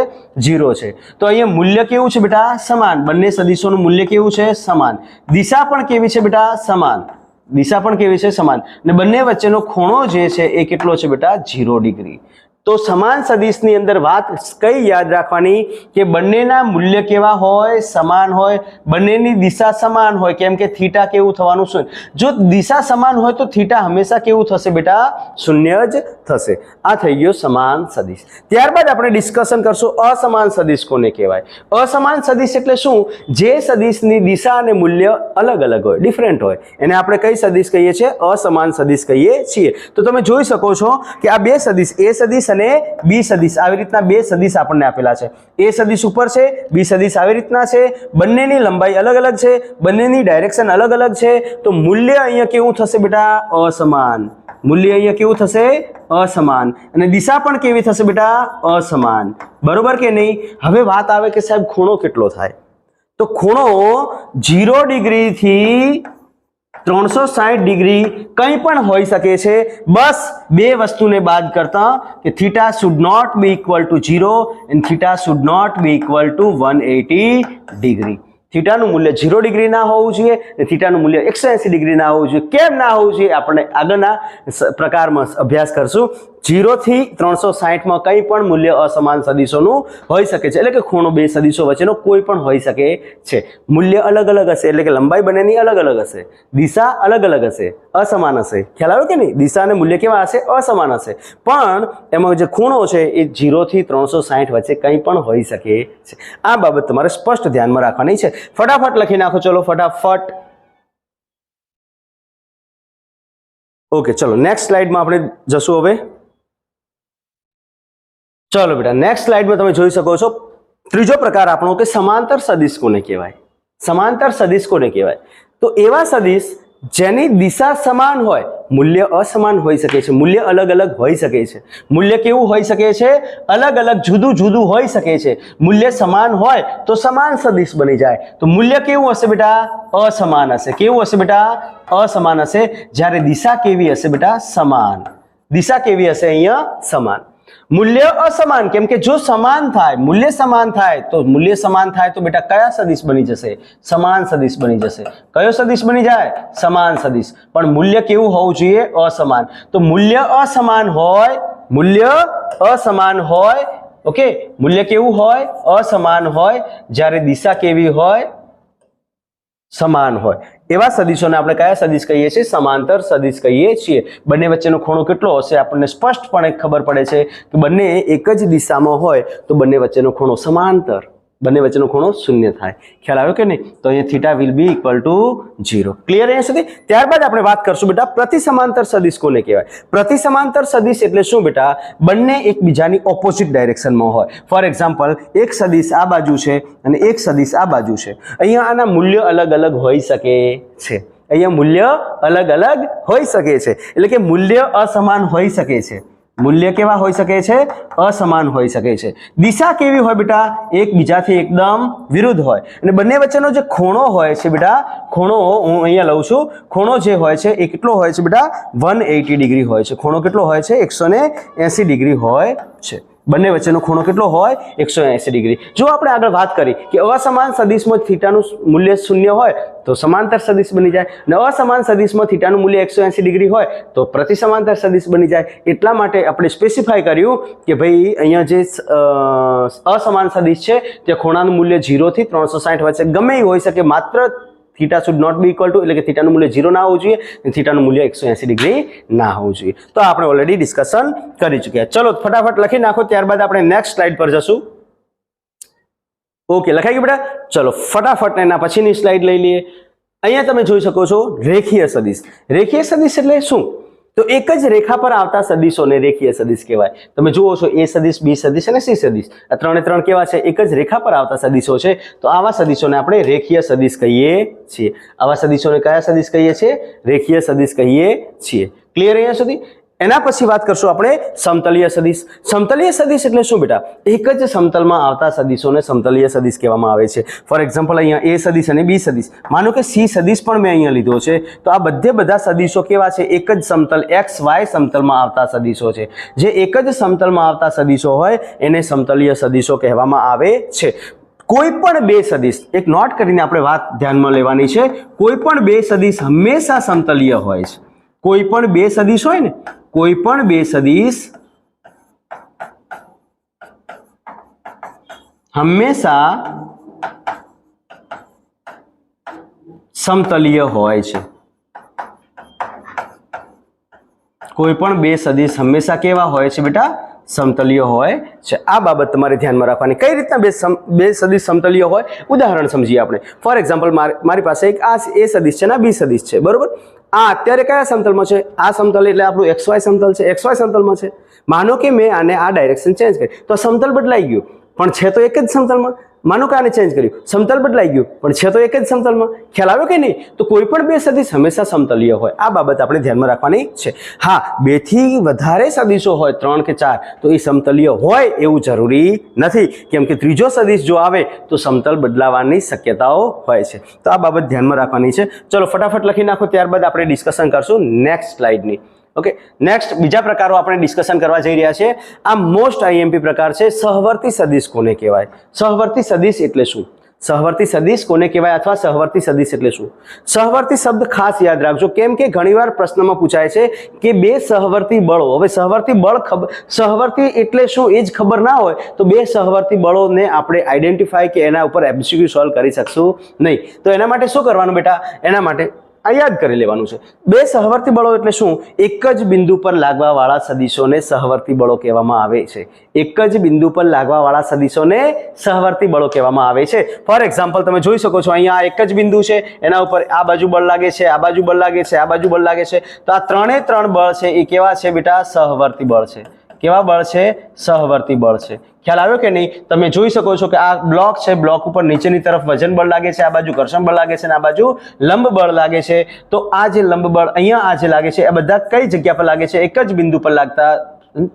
0 છે. તો અહીંયા મૂલ્ય કેવું છે બેટા? સમાન. બંને સદિશોનું મૂલ્ય કેવું છે? સમાન. દિશા પણ કેવી છે બેટા? સમાન. દિશા પણ કેવી છે? સમાન. ને બંને વચ્ચેનો ખૂણો જે છે એ કેટલો છે બેટા? 0 ડિગ્રી. તો સમાન સદિશની અંદર વાત કઈ યાદ રાખવાની કે બંનેના મૂલ્ય કેવા હોય? સમાન હોય. બંનેની દિશા સમાન હોય, કેમ કે થીટા કેવું થવાનું? શૂન્ય. જો દિશા સમાન હોય તો થીટા હંમેશા કેવું થશે બેટા? શૂન્ય જ થશે. આ થઈ ગયો સમાન સદિશ. ત્યારબાદ આપણે ડિસ્કશન કરશું અસમાન સદિશ કોને કહેવાય. અસમાન સદિશ એટલે શું? જે સદિશની દિશા અને મૂલ્ય અલગ અલગ હોય, ડિફરન્ટ હોય, એને આપણે કઈ સદિશ કહીએ છીએ? અસમાન સદિશ કહીએ છીએ. તો તમે જોઈ શકો છો કે આ બે સદિશ, એ સદિશ અને બી સદિશ, આવી રીતના બે સદિશ આપણને આપેલા છે. એ સદિશ ઉપર છે, બી સદિશ આવી રીતના છે. બંનેની લંબાઈ અલગ અલગ છે, બંનેની ડાયરેક્શન અલગ અલગ છે. તો મૂલ્ય અહીંયા કેવું થશે બેટા? અસમાન. મૂલ્ય અહીંયા કેવું થશે? અસમાન. અને દિશા પણ કેવી થશે બેટા? અસમાન. બરોબર કે નહીં? હવે વાત આવે કે સાહેબ ખૂણો કેટલો થાય? તો ખૂણો 0 ડિગ્રીથી 360 ડિગ્રી કંઈ પણ હોઈ શકે છે. બસ બે વસ્તુને બાદ કરતા કે theta should not be equal to 0 and theta should not be equal to 180 degree. થીટાનું મૂલ્ય 0 ડિગ્રી ના હોવું જોઈએ અને થીટાનું મૂલ્ય 180 ડિગ્રી ના હોવું જોઈએ. કેમ ના હોવું જોઈએ આપણે આગળના પ્રકારમાં અભ્યાસ કરશું. 0 થી 360 માં કંઈ પણ મૂલ્ય અસમાન સદિશોનું હોઈ શકે છે, એટલે કે ખૂણો બે સદિશો વચ્ચેનો કોઈ પણ હોઈ શકે છે. મૂલ્ય અલગ અલગ હશે, એટલે કે લંબાઈ બંનેની અલગ અલગ હશે, દિશા અલગ અલગ હશે, અસમાન હશે. ખ્યાલ આવ્યો કે નહીં? દિશા અને મૂલ્ય કેવા હશે? અસમાન હશે. પણ એમાં જે ખૂણો છે એ 0 થી 360 વચ્ચે કંઈ પણ હોઈ શકે છે. આ બાબત તમારે સ્પષ્ટ ધ્યાનમાં રાખવાની છે. ફટાફટ લખી નાખો. ચલો ફટાફટ. ઓકે, ચલો નેક્સ્ટ સ્લાઇડમાં આપણે જશું હવે. ચલો બેટા, નેક્સ્ટ સ્લાઇડમાં તમે જોઈ શકો છો ત્રીજો પ્રકાર આપણો કે સમાંતર સદિશ કોને કહેવાય. સમાંતર સદિશ કોને કહેવાય? તો એવા સદિશ જેની દિશા સમાન હોય, મૂલ્ય અસમાન હોઈ શકે છે, મૂલ્ય અલગ અલગ હોઈ શકે છે. મૂલ્ય કેવું હોઈ શકે છે? અલગ અલગ, જુદું જુદું હોઈ શકે છે. મૂલ્ય સમાન હોય તો સમાન સદિશ બની જાય. તો મૂલ્ય કેવું હશે બેટા? અસમાન હશે. કેવું હશે બેટા? અસમાન હશે. જ્યારે દિશા કેવી હશે બેટા? સમાન. દિશા કેવી હશે અહીંયા? સમાન. મૂલ્ય અસમાન, કેમ કે જો સમાન થાય, મૂલ્ય સમાન થાય તો મૂલ્ય સમાન થાય તો બેટા કયા સદિશ બની જશે? સમાન સદિશ બની જશે. કયો સદિશ બની જાય? સમાન સદિશ. પણ મૂલ્ય કેવું હોવું જોઈએ? અસમાન. તો મૂલ્ય અસમાન હોય, મૂલ્ય અસમાન હોય, ઓકે, મૂલ્ય કેવું હોય? અસમાન હોય. જ્યારે દિશા કેવી હોય? સમાન હોય. એવા સદિશોને આપણે કયા સદિશ કહીએ છીએ? સમાંતર સદિશ કહીએ છીએ. બંને વચ્ચેનો ખૂણો કેટલો હશે આપણને સ્પષ્ટપણે ખબર પડે છે કે બંને એક જ દિશામાં હોય તો બંને વચ્ચેનો ખૂણો સમાંતર, બંને વચ્ચેનો ખૂણો 0 થાય. ખ્યાલ આવ્યો કે નહીં? તો અહીંયા theta will be equal to 0. Clear અહીંયા સુધી? ત્યારબાદ આપણે વાત કરશું બેટા પ્રતિસમાંતર સદિશ કોને કહેવાય. પ્રતિસમાંતર સદિશ એટલે શું બેટા? બંને એકબીજાની ઓપોઝિટ ડાયરેક્શનમાં હોય. ફોર એક્ઝામ્પલ, એક સદિશ આ બાજુ છે અને એક સદિશ આ બાજુ છે. અહીંયા આના મૂલ્ય અલગ અલગ હોઈ શકે છે. અહીંયા મૂલ્ય અલગ અલગ હોઈ શકે છે, એટલે કે મૂલ્ય અસમાન હોઈ શકે છે. મૂલ્ય કેવા હોઈ શકે છે? અસમાન હોઈ શકે છે. દિશા કેવી હોય બેટા? એકબીજાથી એકદમ વિરુદ્ધ હોય. અને બંને વચ્ચેનો જે ખૂણો હોય છે બેટા, ખૂણો હું અહીંયા લઉં છું, ખૂણો જે હોય છે એ કેટલો હોય છે બેટા? 180 ડિગ્રી હોય છે. ખૂણો કેટલો હોય છે? 180 ડિગ્રી હોય છે. બંને વચ્ચેનો ખૂણો કેટલો હોય? 180 ડિગ્રી. જો આપણે આગળ વાત કરી કે અસમાન સદિશમાં થીટાનું મૂલ્ય 0 હોય તો સમાંતર સદિશ બની જાય, અને અસમાન સદિશમાં થીટાનું મૂલ્ય 180 ડિગ્રી હોય તો પ્રતિ સમાંતર સદિશ બની જાય. એટલા માટે આપણે સ્પેસિફાઈ કર્યું કે ભાઈ અહીંયા જે અસમાન સદિશ છે તે ખૂણાનું મૂલ્ય 0 થી 360 વચ્ચે ગમે એ હોઈ શકે, માત્ર theta should not be equal to, એટલે કે થીટાનું મૂલ્ય 0 ના હોવું જોઈએ અને થીટાનું મૂલ્ય 180 ડિગ્રી ના હોવું જોઈએ. તો આપણે ઓલરેડી ડિસ્કશન કરી ચૂક્યા. ચલો ફટાફટ લખી નાખો, ત્યારબાદ આપણે નેક્સ્ટ સ્લાઇડ પર જશું. ઓકે, લખાઈ ગયું બેટા? ચલો ફટાફટ એના પછીની સ્લાઇડ લઈ લઈએ. અહીંયા તમે જોઈ શકો છો રેખીય સદિશ. રેખીય સદિશ એટલે શું? તો એક જ રેખા પર આવતા સદિશોને રેખીય સદિશ કહેવાય. તમે જુઓ છો એ સદિશ, બી સદિશ અને સી સદિશ, આ ત્રણે ત્રણ કેવા છે? એક જ રેખા પર આવતા સદિશો છે. તો આવા સદિશોને આપણે રેખીય સદિશ કહીએ છીએ. આવા સદિશોને કયા સદિશ કહીએ છીએ? રેખીય સદિશ કહીએ છીએ. ક્લિયર અહીંયા સુધી? એના પછી વાત કરશું આપણે સમતલીય સદિશ. સમતલીય સદિશ એટલે શું બેટા? એક જ સમતલમાં આવતા સદિશોને સમતલીય સદિશ કહેવામાં આવે છે. ફોર એક્ઝામ્પલ અહીંયા એ સદિશ અને બી સદિશ, માનો કે સી સદિશ પણ મેં અહીંયા લીધો છે, તો આ બધા સદિશો કેવા છે? એક જ સમતલ એક્સ વાય સમતલમાં આવતા સદિશો છે. જે એક જ સમતલમાં આવતા સદિશો હોય એને સમતલીય સદિશો કહેવામાં આવે છે. કોઈ પણ બે સદિશ, એક નોટ કરીને આપણે વાત ધ્યાનમાં લેવાની છે, કોઈ પણ બે સદિશ હંમેશા સમતલીય હોય છે. કોઈ પણ બે સદિશ હોય ને, કોઈ પણ બે સદિશ હંમેશા સમતલીય હોય છે. કોઈ પણ બે સદિશ હંમેશા કેવા હોય છે બેટા? સમતલીય હોય છે. આ બાબત તમારે ધ્યાનમાં રાખવાની. કઈ રીતના બે સદિશ સમતલીય હોય? ઉદાહરણ સમજીએ આપણે. ફોર એક્ઝામ્પલ મારી પાસે એક આ એ સદિશ છે ને બી સદિશ છે, બરોબર? આ અત્યારે કયા સમતલમાં છે? આ સમતલ એટલે આપણું XY સમતલ છે, XY સમતલમાં છે. માનો કે મેં આને આ ડાયરેક્શન ચેન્જ કરી તો સમતલ બદલાઈ ગયું, પણ છે તો એક જ સમતલમાં. માનો કે આને ચેન્જ કર્યું, સમતલ બદલાઈ ગયું, પણ છે તો એક જ સમતલમાં. ખ્યાલ આવ્યો કે નહીં? તો કોઈ પણ બે સદિશ હંમેશા સમતલીય હોય. આ બાબત આપણે ધ્યાનમાં રાખવાની છે. હા, 2 થી વધારે સદિશો હોય, 3 કે 4, તો એ સમતલીય હોય એવું જરૂરી નથી, કેમ કે ત્રીજો સદિશ જો આવે તો સમતલ બદલાવાની શક્યતાઓ હોય છે. તો આ બાબત ધ્યાનમાં રાખવાની છે. ચલો ફટાફટ લખી નાખો, ત્યારબાદ આપણે ડિસ્કશન કરશું નેક્સ્ટ સ્લાઇડની. ઓકે, નેક્સ્ટ બીજા પ્રકારો આપણે ડિસ્કશન કરવા જઈ રહ્યા છે. આ મોસ્ટ આઈએમપી પ્રકાર છે. સહવર્તી સદિશ કોને કહેવાય? સહવર્તી સદિશ એટલે શું? સહવર્તી સદિશ કોને કહેવાય અથવા સહવર્તી સદિશ એટલે શું? સહવર્તી શબ્દ ખાસ યાદ રાખજો, કેમ કે ઘણીવાર પ્રશ્નમાં પૂછાય છે કે બે સહવર્તી બળો. હવે સહવર્તી બળ સહવર્તી એટલે શું એ જ ખબર ના હોય તો બે સહવર્તી બળોને આપણે આઈડેન્ટિફાય કે એના ઉપર MCQ સોલ્વ કરી શકશું નહીં. તો એના માટે શું કરવાનું બેટા? એના માટે આ યાદ કરી લેવાનું છે. બે સહવર્તી બળો એટલે શું? એક જ બિંદુ પર લાગવા વાળા સદિશોને સહવર્તી બળો કહેવામાં આવે છે. એક જ બિંદુ પર લાગવા વાળા સદિશોને સહવર્તી બળો કહેવામાં આવે છે. ફોર એક્ઝામ્પલ તમે જોઈ શકો છો અહીંયા એક જ બિંદુ છે, એના ઉપર આ બાજુ બળ લાગે છે, આ બાજુ બળ લાગે છે, આ બાજુ બળ લાગે છે. તો આ ત્રણે ત્રણ બળ છે એ કેવા છે બેટા? સહવર્તી બળ છે. કેવા બળ છે? સહવર્તી બળ છે. ખ્યાલ આવ્યો કે નહીં? તમે જોઈ શકો છો કે આ બ્લોક છે, બ્લોક ઉપર નીચેની તરફ વજન બળ લાગે છે, આ બાજુ ઘર્ષણ બળ લાગે છે અને આ બાજુ લંબ બળ લાગે છે. તો આ જે લંબ બળ અહીંયા આ જે લાગે છે એ બધા કઈ જગ્યા પર લાગે છે? એક જ બિંદુ પર લાગતા.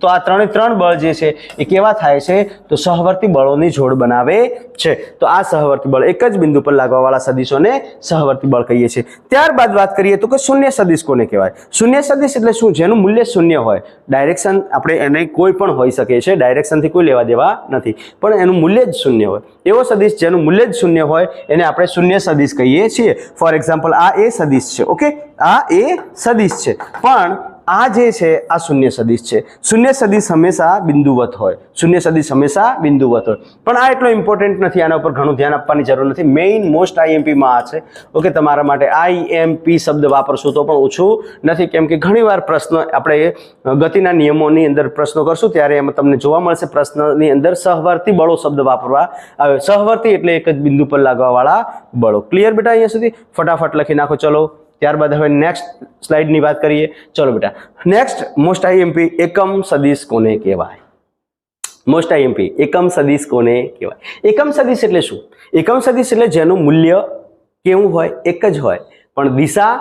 તો આ ત્રણે ત્રણ બળ જે છે એ કેવા થાય છે? તો સહવર્તી બળોની જોડ બનાવે છે. તો આ સહવર્તી બળ એક જ બિંદુ પર લાગવા વાળા સદિશોને સહવર્તી બળ કહીએ છીએ. ત્યારબાદ વાત કરીએ તો કે શૂન્ય સદિશ કોને કહેવાય? શૂન્ય સદિશ એટલે શું? જેનું મૂલ્ય શૂન્ય હોય. ડાયરેક્શન આપણે એને કોઈ પણ હોઈ શકે છે, ડાયરેક્શનથી કોઈ લેવા દેવા નથી, પણ એનું મૂલ્ય જ શૂન્ય હોય. એવો સદિશ જેનું મૂલ્ય જ શૂન્ય હોય એને આપણે શૂન્ય સદિશ કહીએ છીએ. ફોર એક્ઝામ્પલ આ એ સદિશ છે. ઓકે, આ એ સદિશ છે, પણ આ જે છે આ શૂન્ય સદિશ છે. શૂન્ય સદિશ હંમેશા બિંદુવત હોય. શૂન્ય સદિશ હંમેશા બિંદુવત હોય, પણ આ એટલો ઇમ્પોર્ટન્ટ નથી. આના ઉપર ઘણું ધ્યાન આપવાની જરૂર નથી. મેઇન મોસ્ટ આઈએમપીમાં આ છે. ઓકે, તમારા માટે આઈએમપી શબ્દ વાપરશું તો પણ ઓછું નથી, કેમ કે ઘણીવાર પ્રશ્ન આપણે ગતિના નિયમોની અંદર પ્રશ્નો કરશું ત્યારે એમાં તમને જોવા મળશે પ્રશ્નની અંદર સહવર્તી બળો શબ્દ વાપરવા આવે. સહવર્તી એટલે એક જ બિંદુ પર લાગવા વાળા બળો. ક્લિયર બેટા? અહીંયા સુધી ફટાફટ લખી નાખો. ચલો ત્યારબાદ હવે નેક્સ્ટ સ્લાઇડની વાત કરીએ. ચલો બેટા, નેક્સ્ટ મોસ્ટ આઈએમપી એકમ સદિશ કોને કહેવાય? મોસ્ટ આઈએમપી એકમ સદિશ કોને કહેવાય? એકમ સદિશ એટલે શું? એકમ સદિશ એટલે જેનું મૂલ્ય કેવું હોય? એક જ હોય. પણ દિશા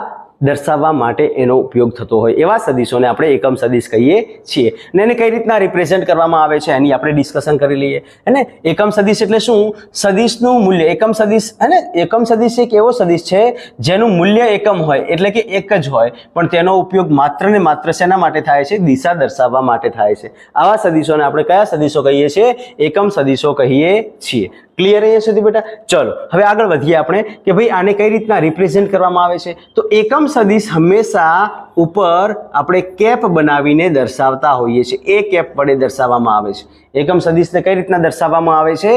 દર્શાવવા માટે એનો ઉપયોગ થતો હોય એવા સદિશોને આપણે એકમ સદિશ કહીએ છીએ. ને એને કઈ રીતના રિપ્રેઝેન્ટ કરવામાં આવે છે એની આપણે ડિસ્કશન કરી લઈએ. હે ને, એકમ સદિશ એટલે શું? સદિશનું મૂલ્ય. એકમ સદિશ હે ને, એકમ સદિશ એક એવો સદિશ છે જેનું મૂલ્ય એકમ હોય એટલે કે એક જ હોય, પણ તેનો ઉપયોગ માત્ર ને માત્ર શેના માટે થાય છે? દિશા દર્શાવવા માટે થાય છે. આવા સદિશોને આપણે કયા સદિશો કહીએ છીએ? એકમ સદિશો કહીએ છીએ. ક્લિયર અહીંયા સુધી બેટા? ચલો હવે આગળ વધીએ આપણે કે ભાઈ આને કઈ રીતના રિપ્રેઝેન્ટ કરવામાં આવે છે. તો એકમ સદિશ હંમેશા ઉપર આપણે કેપ બનાવીને દર્શાવતા હોઈએ છીએ. એ કેપ વડે દર્શાવવામાં આવે છે. એકમ સદિશને કઈ રીતના દર્શાવવામાં આવે છે?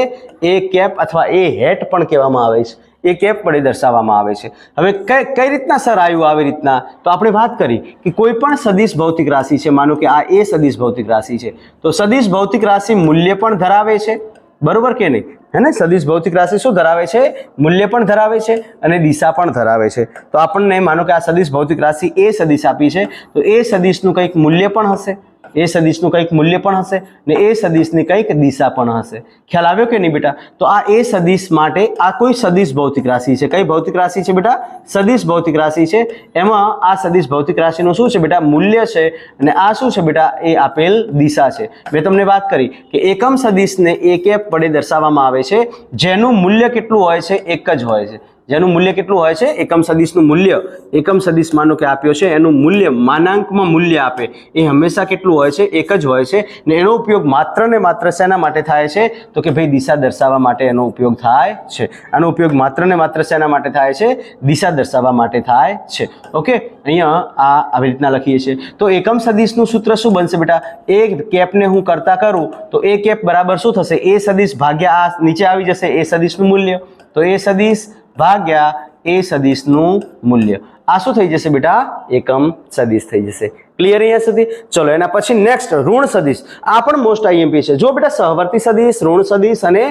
એ કેપ અથવા એ હેટ પણ કહેવામાં આવે છે. એ કેપ વડે દર્શાવવામાં આવે છે. હવે કઈ રીતના સર આવ્યું આવી રીતના? તો આપણે વાત કરી કે કોઈ પણ સદિશ ભૌતિક રાશિ છે, માનો કે આ એ સદિશ ભૌતિક રાશિ છે, તો સદિશ ભૌતિક રાશિ મૂલ્ય પણ ધરાવે છે, બરોબર કે નહીં? હે ને, સદિશ ભૌતિક રાશિ શું ધરાવે છે? મૂલ્ય પણ ધરાવે છે અને દિશા પણ ધરાવે છે. તો આપણને માનો કે આ સદિશ ભૌતિક રાશિ એ સદિશ આપી છે, તો એ સદિશનું કંઈક મૂલ્ય પણ હશે, એ સદિશનું કંઈક મૂલ્ય પણ હશે ને એ સદિશની કંઈક દિશા પણ હશે. ખ્યાલ આવ્યો કે નહીં બેટા? તો આ એ સદિશ માટે આ કોઈ સદિશ ભૌતિક રાશિ છે. કઈ ભૌતિક રાશિ છે બેટા? સદિશ ભૌતિક રાશિ છે. એમાં આ સદિશ ભૌતિક રાશિનું શું છે બેટા? મૂલ્ય છે અને આ શું છે બેટા? એ આપેલ દિશા છે. મેં તમને વાત કરી કે એકમ સદિશને એ કેપ વડે દર્શાવવામાં આવે છે જેનું મૂલ્ય કેટલું હોય છે? એક જ હોય છે. જેનું મૂલ્ય કેટલું હોય છે? એકમ સદિશનું મૂલ્ય, એકમ સદિશ માનો કે આપ્યો છે, એનું મૂલ્ય માનાંકમાં મૂલ્ય આપે એ હંમેશા કેટલું હોય છે? એક જ હોય છે. ને એનો ઉપયોગ માત્ર ને માત્ર શેના માટે થાય છે? તો કે ભાઈ દિશા દર્શાવવા માટે એનો ઉપયોગ થાય છે. આનો ઉપયોગ માત્ર ને માત્ર શેના માટે થાય છે? દિશા દર્શાવવા માટે થાય છે. ઓકે, અહીંયા આવી રીતના લખીએ છીએ. તો એકમ સદિશનું સૂત્ર શું બનશે બેટા? એ કેપને હું કરતા કરું તો એ કેપ બરાબર શું થશે? એ સદિશ ભાગ્યા આ નીચે આવી જશે એ સદિશનું મૂલ્ય, તો એ સદિશ ભાગ્યા એ સદિશનું મૂલ્ય. આ શું થઈ જશે બેટા? એકમ સદિશ થઈ જશે. ક્લિયર અહીંયા સુધી? ચલો એના પછી નેક્સ્ટ ઋણ સદિશ. આ પણ મોસ્ટ આઈએમપી છે. જો બેટા સહવર્તી સદિશ, ઋણ સદિશ અને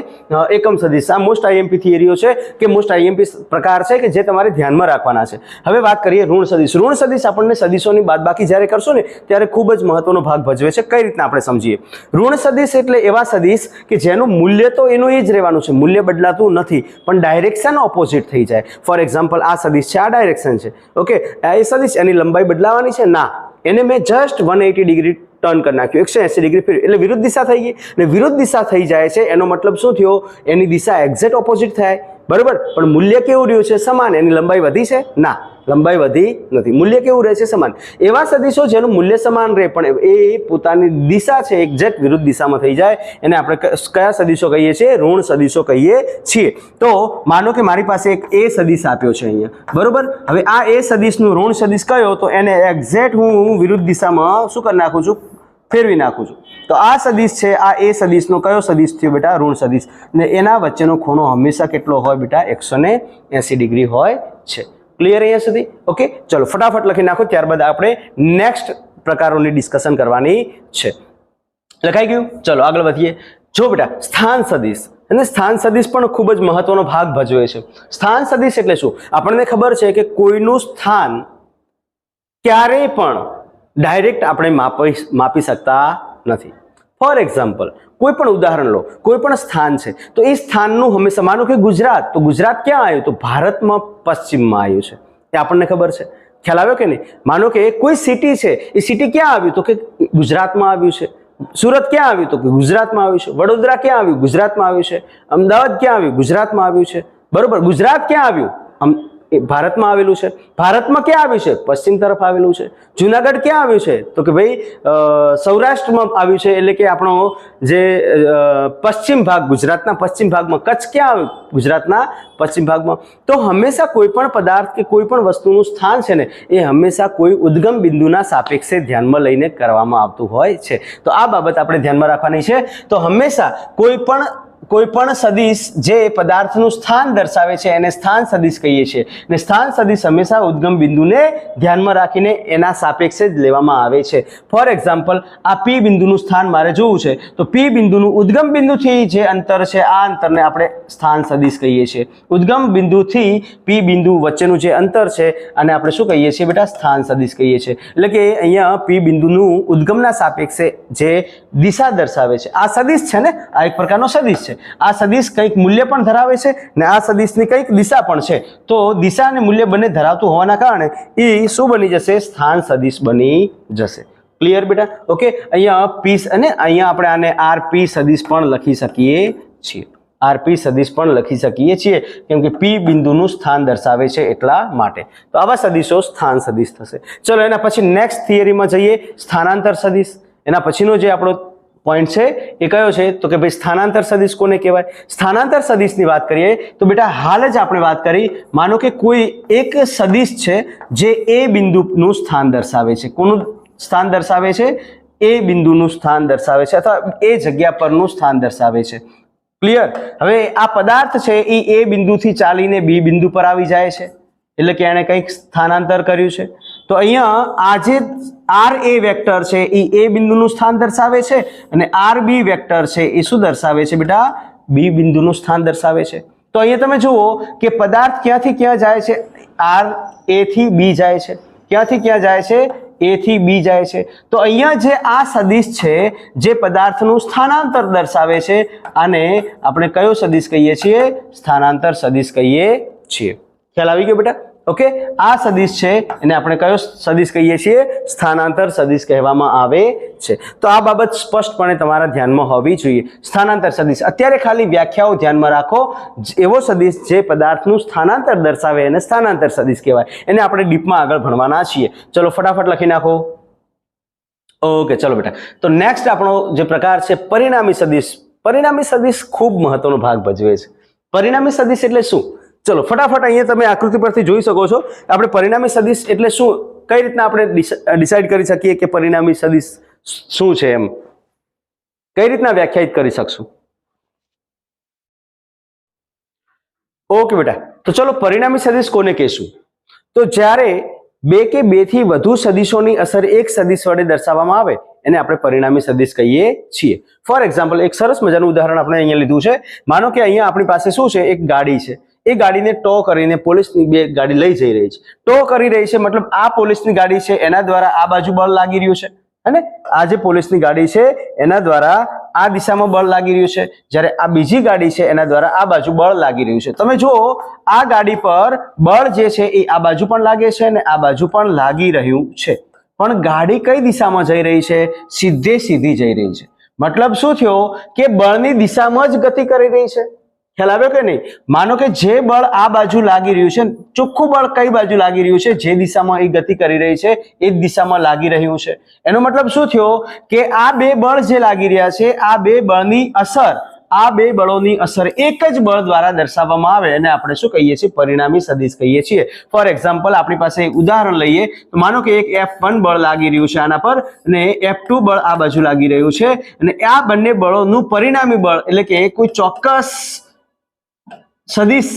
એકમ સદિશ આ મોસ્ટ આઈએમપી થિયરીઓ છે કે મોસ્ટ આઈએમપી પ્રકાર છે કે જે તમારે ધ્યાનમાં રાખવાના છે. હવે વાત કરીએ ઋણ સદિશ. ઋણ સદિશ આપણને સદિશોની બાદબાકી જ્યારે કરશો ને ત્યારે ખૂબ જ મહત્વનો ભાગ ભજવે છે. કઈ રીતના આપણે સમજીએ? ઋણ સદિશ એટલે એવા સદિશ કે જેનું મૂલ્ય તો એનું એ જ રહેવાનું છે, મૂલ્ય બદલાતું નથી, પણ ડાયરેક્શન ઓપોઝિટ થઈ જાય. ફોર એક્ઝામ્પલ આ સદિશ છે, આ ડાયરેક્શન છે. ઓકે, એ સદિશ એની લંબાઈ બદલાવાની છે ના, એને મેં જસ્ટ 180 ડિગ્રી ટર્ન કરી નાખ્યું, 180 ડિગ્રી ફેરવી એટલે વિરુદ્ધ દિશા થઈ ગઈ. ને વિરુદ્ધ દિશા થઈ જાય છે એનો મતલબ શું થયો? એની દિશા એક્ઝેક્ટ ઓપોઝિટ થાય, બરોબર, પણ મૂલ્ય કેવું રહ્યું છે? સમાન. એની લંબાઈ વધી છે ના, લંબાઈ વધી નથી, મૂલ્ય કેવું રહે છે? સમાન. એવા સદિશો જેનું મૂલ્ય સમાન રહે પણ એ પોતાની દિશા છે એક્ઝેક્ટ વિરુદ્ધ દિશામાં થઈ જાય એને આપણે કયા સદિશો કહીએ છીએ? ઋણ સદિશો કહીએ છીએ. તો માનો કે મારી પાસે એક એ સદિશ આપ્યો છે અહીંયા, બરોબર. હવે આ એ સદિશનું ઋણ સદિશ કયો? તો એને એક્ઝેક્ટ હું વિરુદ્ધ દિશામાં શું કરી નાખું છું? ફેરવી નાખું છું. તો આ સદિશ છે, આ એ સદિશનો કયો સદિશ થયો બેટા? ઋણ સદિશ. ને એના વચ્ચેનો ખૂણો હંમેશા કેટલો હોય બેટા? 180 ડિગ્રી હોય છે. ક્લિયર અહીંયા સુધી? ઓકે, ચલો ફટાફટ લખી નાખો, ત્યારબાદ આપણે નેક્સ્ટ પ્રકારોની ડિસ્કશન કરવાની છે. લખાઈ ગયું? ચલો આગળ વધીએ. જો બેટા સ્થાન સદિશ, અને સ્થાન સદિશ પણ ખૂબ જ મહત્વનો ભાગ ભજવે છે. સ્થાન સદિશ એટલે શું? આપણને ખબર છે કે કોઈનું સ્થાન ક્યારેય પણ ડાયરેક્ટ આપણે માપી શકતા નથી. ફોર એક્ઝામ્પલ કોઈ પણ ઉદાહરણ લો, કોઈ પણ સ્થાન છે તો એ સ્થાનનું હંમેશા, માનો કે ગુજરાત, તો ગુજરાત ક્યાં આવ્યું? તો ભારતમાં પશ્ચિમમાં આવ્યું છે, એ આપણને ખબર છે. ખ્યાલ આવ્યો કે નહીં? માનો કે કોઈ સિટી છે, એ સિટી ક્યાં આવ્યું? તો કે ગુજરાતમાં આવ્યું છે. સુરત ક્યાં આવ્યું? તો કે ગુજરાતમાં આવ્યું છે. વડોદરા ક્યાં આવ્યું? ગુજરાતમાં આવ્યું છે. અમદાવાદ ક્યાં આવ્યું? ગુજરાતમાં આવ્યું છે, બરોબર. ગુજરાત ક્યાં આવ્યું? ભારતમાં આવેલું છે. ભારતમાં ક્યાં આવ્યું છે? પશ્ચિમ તરફ આવેલું છે. જુનાગઢ ક્યાં આવ્યું છે? તો કે ભાઈ સૌરાષ્ટ્રમાં આવ્યું છે, એટલે કે આપણો જે પશ્ચિમ ભાગ, ગુજરાતના પશ્ચિમ ભાગમાં. કચ્છ ક્યાં આવ્યું? ગુજરાતના પશ્ચિમ ભાગમાં. તો હંમેશા કોઈ પણ પદાર્થ કે કોઈ પણ વસ્તુનું સ્થાન છે ને એ હંમેશા કોઈ ઉદ્ગમ બિંદુના સાપેક્ષે ધ્યાનમાં લઈને કરવામાં આવતું હોય છે. તો આ બાબત આપણે ધ્યાનમાં રાખવાની છે. તો હંમેશા કોઈ પણ સદિશ જે પદાર્થનું સ્થાન દર્શાવે છે એને સ્થાન સદિશ કહીએ છીએ. ને સ્થાન સદિશ હંમેશા ઉદ્ગમ બિંદુને ધ્યાનમાં રાખીને એના સાપેક્ષે જ લેવામાં આવે છે. ફોર એક્ઝામ્પલ આ પી બિંદુનું સ્થાન મારે જોવું છે તો પી બિંદુનું ઉદ્ગમ બિંદુથી જે અંતર છે આ અંતરને આપણે સ્થાન સદિશ કહીએ છીએ. ઉદ્ગમ બિંદુથી પી બિંદુ વચ્ચેનું જે અંતર છે અને આપણે શું કહીએ છીએ બેટા? સ્થાન સદિશ કહીએ છીએ. એટલે કે અહીંયા પી બિંદુનું ઉદ્ગમના સાપેક્ષે જે દિશા દર્શાવે છે આ સદિશ છે ને, આ એક પ્રકારનો સદિશ છે. આ સદિશ કંઈક મૂલ્ય પણ ધરાવે છે ને આ સદિશની કંઈક દિશા પણ છે, તો દિશા અને મૂલ્ય બંને ધરાવતું હોવાના કારણે એ શું બની જશે? સ્થાન સદિશ બની જશે. ક્લિયર બેટા? ઓકે, અહીંયા પી અને અહીંયા આપણે આને આરપી સદિશ પણ લખી શકીએ છીએ. આરપી સદિશ પણ લખી શકીએ છીએ કેમ કે પી બિંદુનું સ્થાન દર્શાવે છે એટલા માટે. તો આવા સદિશો સ્થાન સદિશ થશે. ચલો એના પછી નેક્સ્ટ થિયરીમાં જઈએ, સ્થાનાંતર સદિશ. એના પછીનો જે આપણો પોઈન્ટ છે એ કયો છે? તો કે ભાઈ સ્થાનાંતર સદિશ કોને કહેવાય? સ્થાનાંતર સદિશની વાત કરીએ તો બેટા હાલ જ આપણે વાત કરી, માનો કે કોઈ એક સદિશ છે જે એ બિંદુનું સ્થાન દર્શાવે છે. કોનું સ્થાન દર્શાવે છે? એ બિંદુનું સ્થાન દર્શાવે છે અથવા એ જગ્યા પરનું સ્થાન દર્શાવે છે. ક્લિયર? હવે આ પદાર્થ છે એ બિંદુથી ચાલીને બી બિંદુ પર આવી જાય છે, એટલે કે એણે કંઈક સ્થાનાંતર કર્યું છે. તો અહીંયા આ જે આર એ વેક્ટર છે એ બિંદુનું સ્થાન દર્શાવે છે અને આર બી વેક્ટર છે એ શું દર્શાવે છે બેટા? બી બિંદુનું સ્થાન દર્શાવે છે. તો અહીંયા તમે જુઓ કે પદાર્થ ક્યાંથી ક્યાં જાય છે? આર એ થી બી જાય છે. ક્યાંથી ક્યાં જાય છે? એ થી બી જાય છે. તો અહીંયા જે આ સદિશ છે જે પદાર્થનું સ્થાનાંતર દર્શાવે છે આને આપણે કયો સદિશ કહીએ છીએ? સ્થાનાંતર સદિશ કહીએ છીએ. ખ્યાલ આવી ગયો બેટા? ઓકે, આ સદિશ છે એને આપણે કયો સદિશ કહીએ છીએ? સ્થાનાંતર સદિશ કહેવામાં આવે છે. તો આ બાબત સ્પષ્ટપણે તમારા ધ્યાનમાં હોવી જોઈએ. સ્થાનાંતર સદિશ, અત્યારે ખાલી વ્યાખ્યાઓ ધ્યાનમાં રાખો. એવો સદિશ જે પદાર્થનું સ્થાનાંતર દર્શાવે એને સ્થાનાંતર સદિશ કહેવાય. એને આપણે ડીપમાં આગળ ભણવાના છીએ. ચલો ફટાફટ લખી નાખો. ઓકે, ચલો બેટા. તો નેક્સ્ટ આપણો જે પ્રકાર છે પરિણામી સદિશ. પરિણામી સદિશ ખૂબ મહત્વનો ભાગ ભજવે છે. પરિણામી સદિશ એટલે શું? ચલો ફટાફટ અહીંયા તમે આકૃતિ પરથી જોઈ શકો છો. આપણે પરિણામી સદિશ એટલે શું, કઈ રીતના આપણે ડિસાઈડ કરી શકીએ કે પરિણામી સદિશ શું છે, એમ કઈ રીતના વ્યાખ્યાયિત કરી શકશું? ઓકે બેટા, તો ચલો પરિણામી સદિશ કોને કહેશું? તો જ્યારે બે કે બે થી વધુ સદિશોની અસર એક સદિશ વડે દર્શાવવામાં આવે એને આપણે પરિણામી સદિશ કહીએ છીએ. ફોર એક્ઝામ્પલ એક સરસ મજાનું ઉદાહરણ આપણે અહીંયા લીધું છે. માનો કે અહીંયા આપણી પાસે શું છે? એક ગાડી છે. એ ગાડીને ટો કરીને પોલીસની બે ગાડી લઈ જઈ રહી છે. ટો કરી રહી છે મતલબ આ પોલીસની ગાડી છે એના દ્વારા આ બાજુ બળ લાગી રહ્યું છે અને આ જે પોલીસની ગાડી છે એના દ્વારા આ દિશામાં બળ લાગી રહ્યું છે, જ્યારે આ બીજી ગાડી છે એના દ્વારા આ બાજુ બળ લાગી રહ્યું છે. તમે જુઓ આ ગાડી પર બળ જે છે એ આ બાજુ પણ લાગે છે અને આ બાજુ પણ લાગી રહ્યું છે, પણ ગાડી કઈ દિશામાં જઈ રહી છે? સીધે સીધી જઈ રહી છે. મતલબ શું થયો કે બળની દિશામાં જ ગતિ કરી રહી છે. ખ્યાલ આવ્યો કે નહીં? માનો કે જે બળ આ બાજુ લાગી રહ્યું છે, ચોખ્ખું બળ કઈ બાજુ લાગી રહ્યું છે? જે દિશામાં એ ગતિ કરી રહી છે એ જ દિશામાં લાગી રહ્યું છે. એનો મતલબ શું થયો કે આ બે બળ જે લાગી રહ્યા છે આ બે બળની અસર, આ બે બળોની અસર એક જ બળ દ્વારા દર્શાવવામાં આવે અને આપણે શું કહીએ છીએ? પરિણામી સદિશ કહીએ છીએ. ફોર એક્ઝામ્પલ આપણી પાસે એક ઉદાહરણ લઈએ તો માનો કે એક F1 બળ લાગી રહ્યું છે આના પર અને F2 બળ આ બાજુ લાગી રહ્યું છે અને આ બંને બળોનું પરિણામી બળ એટલે કે કોઈ ચોક્કસ સદિશ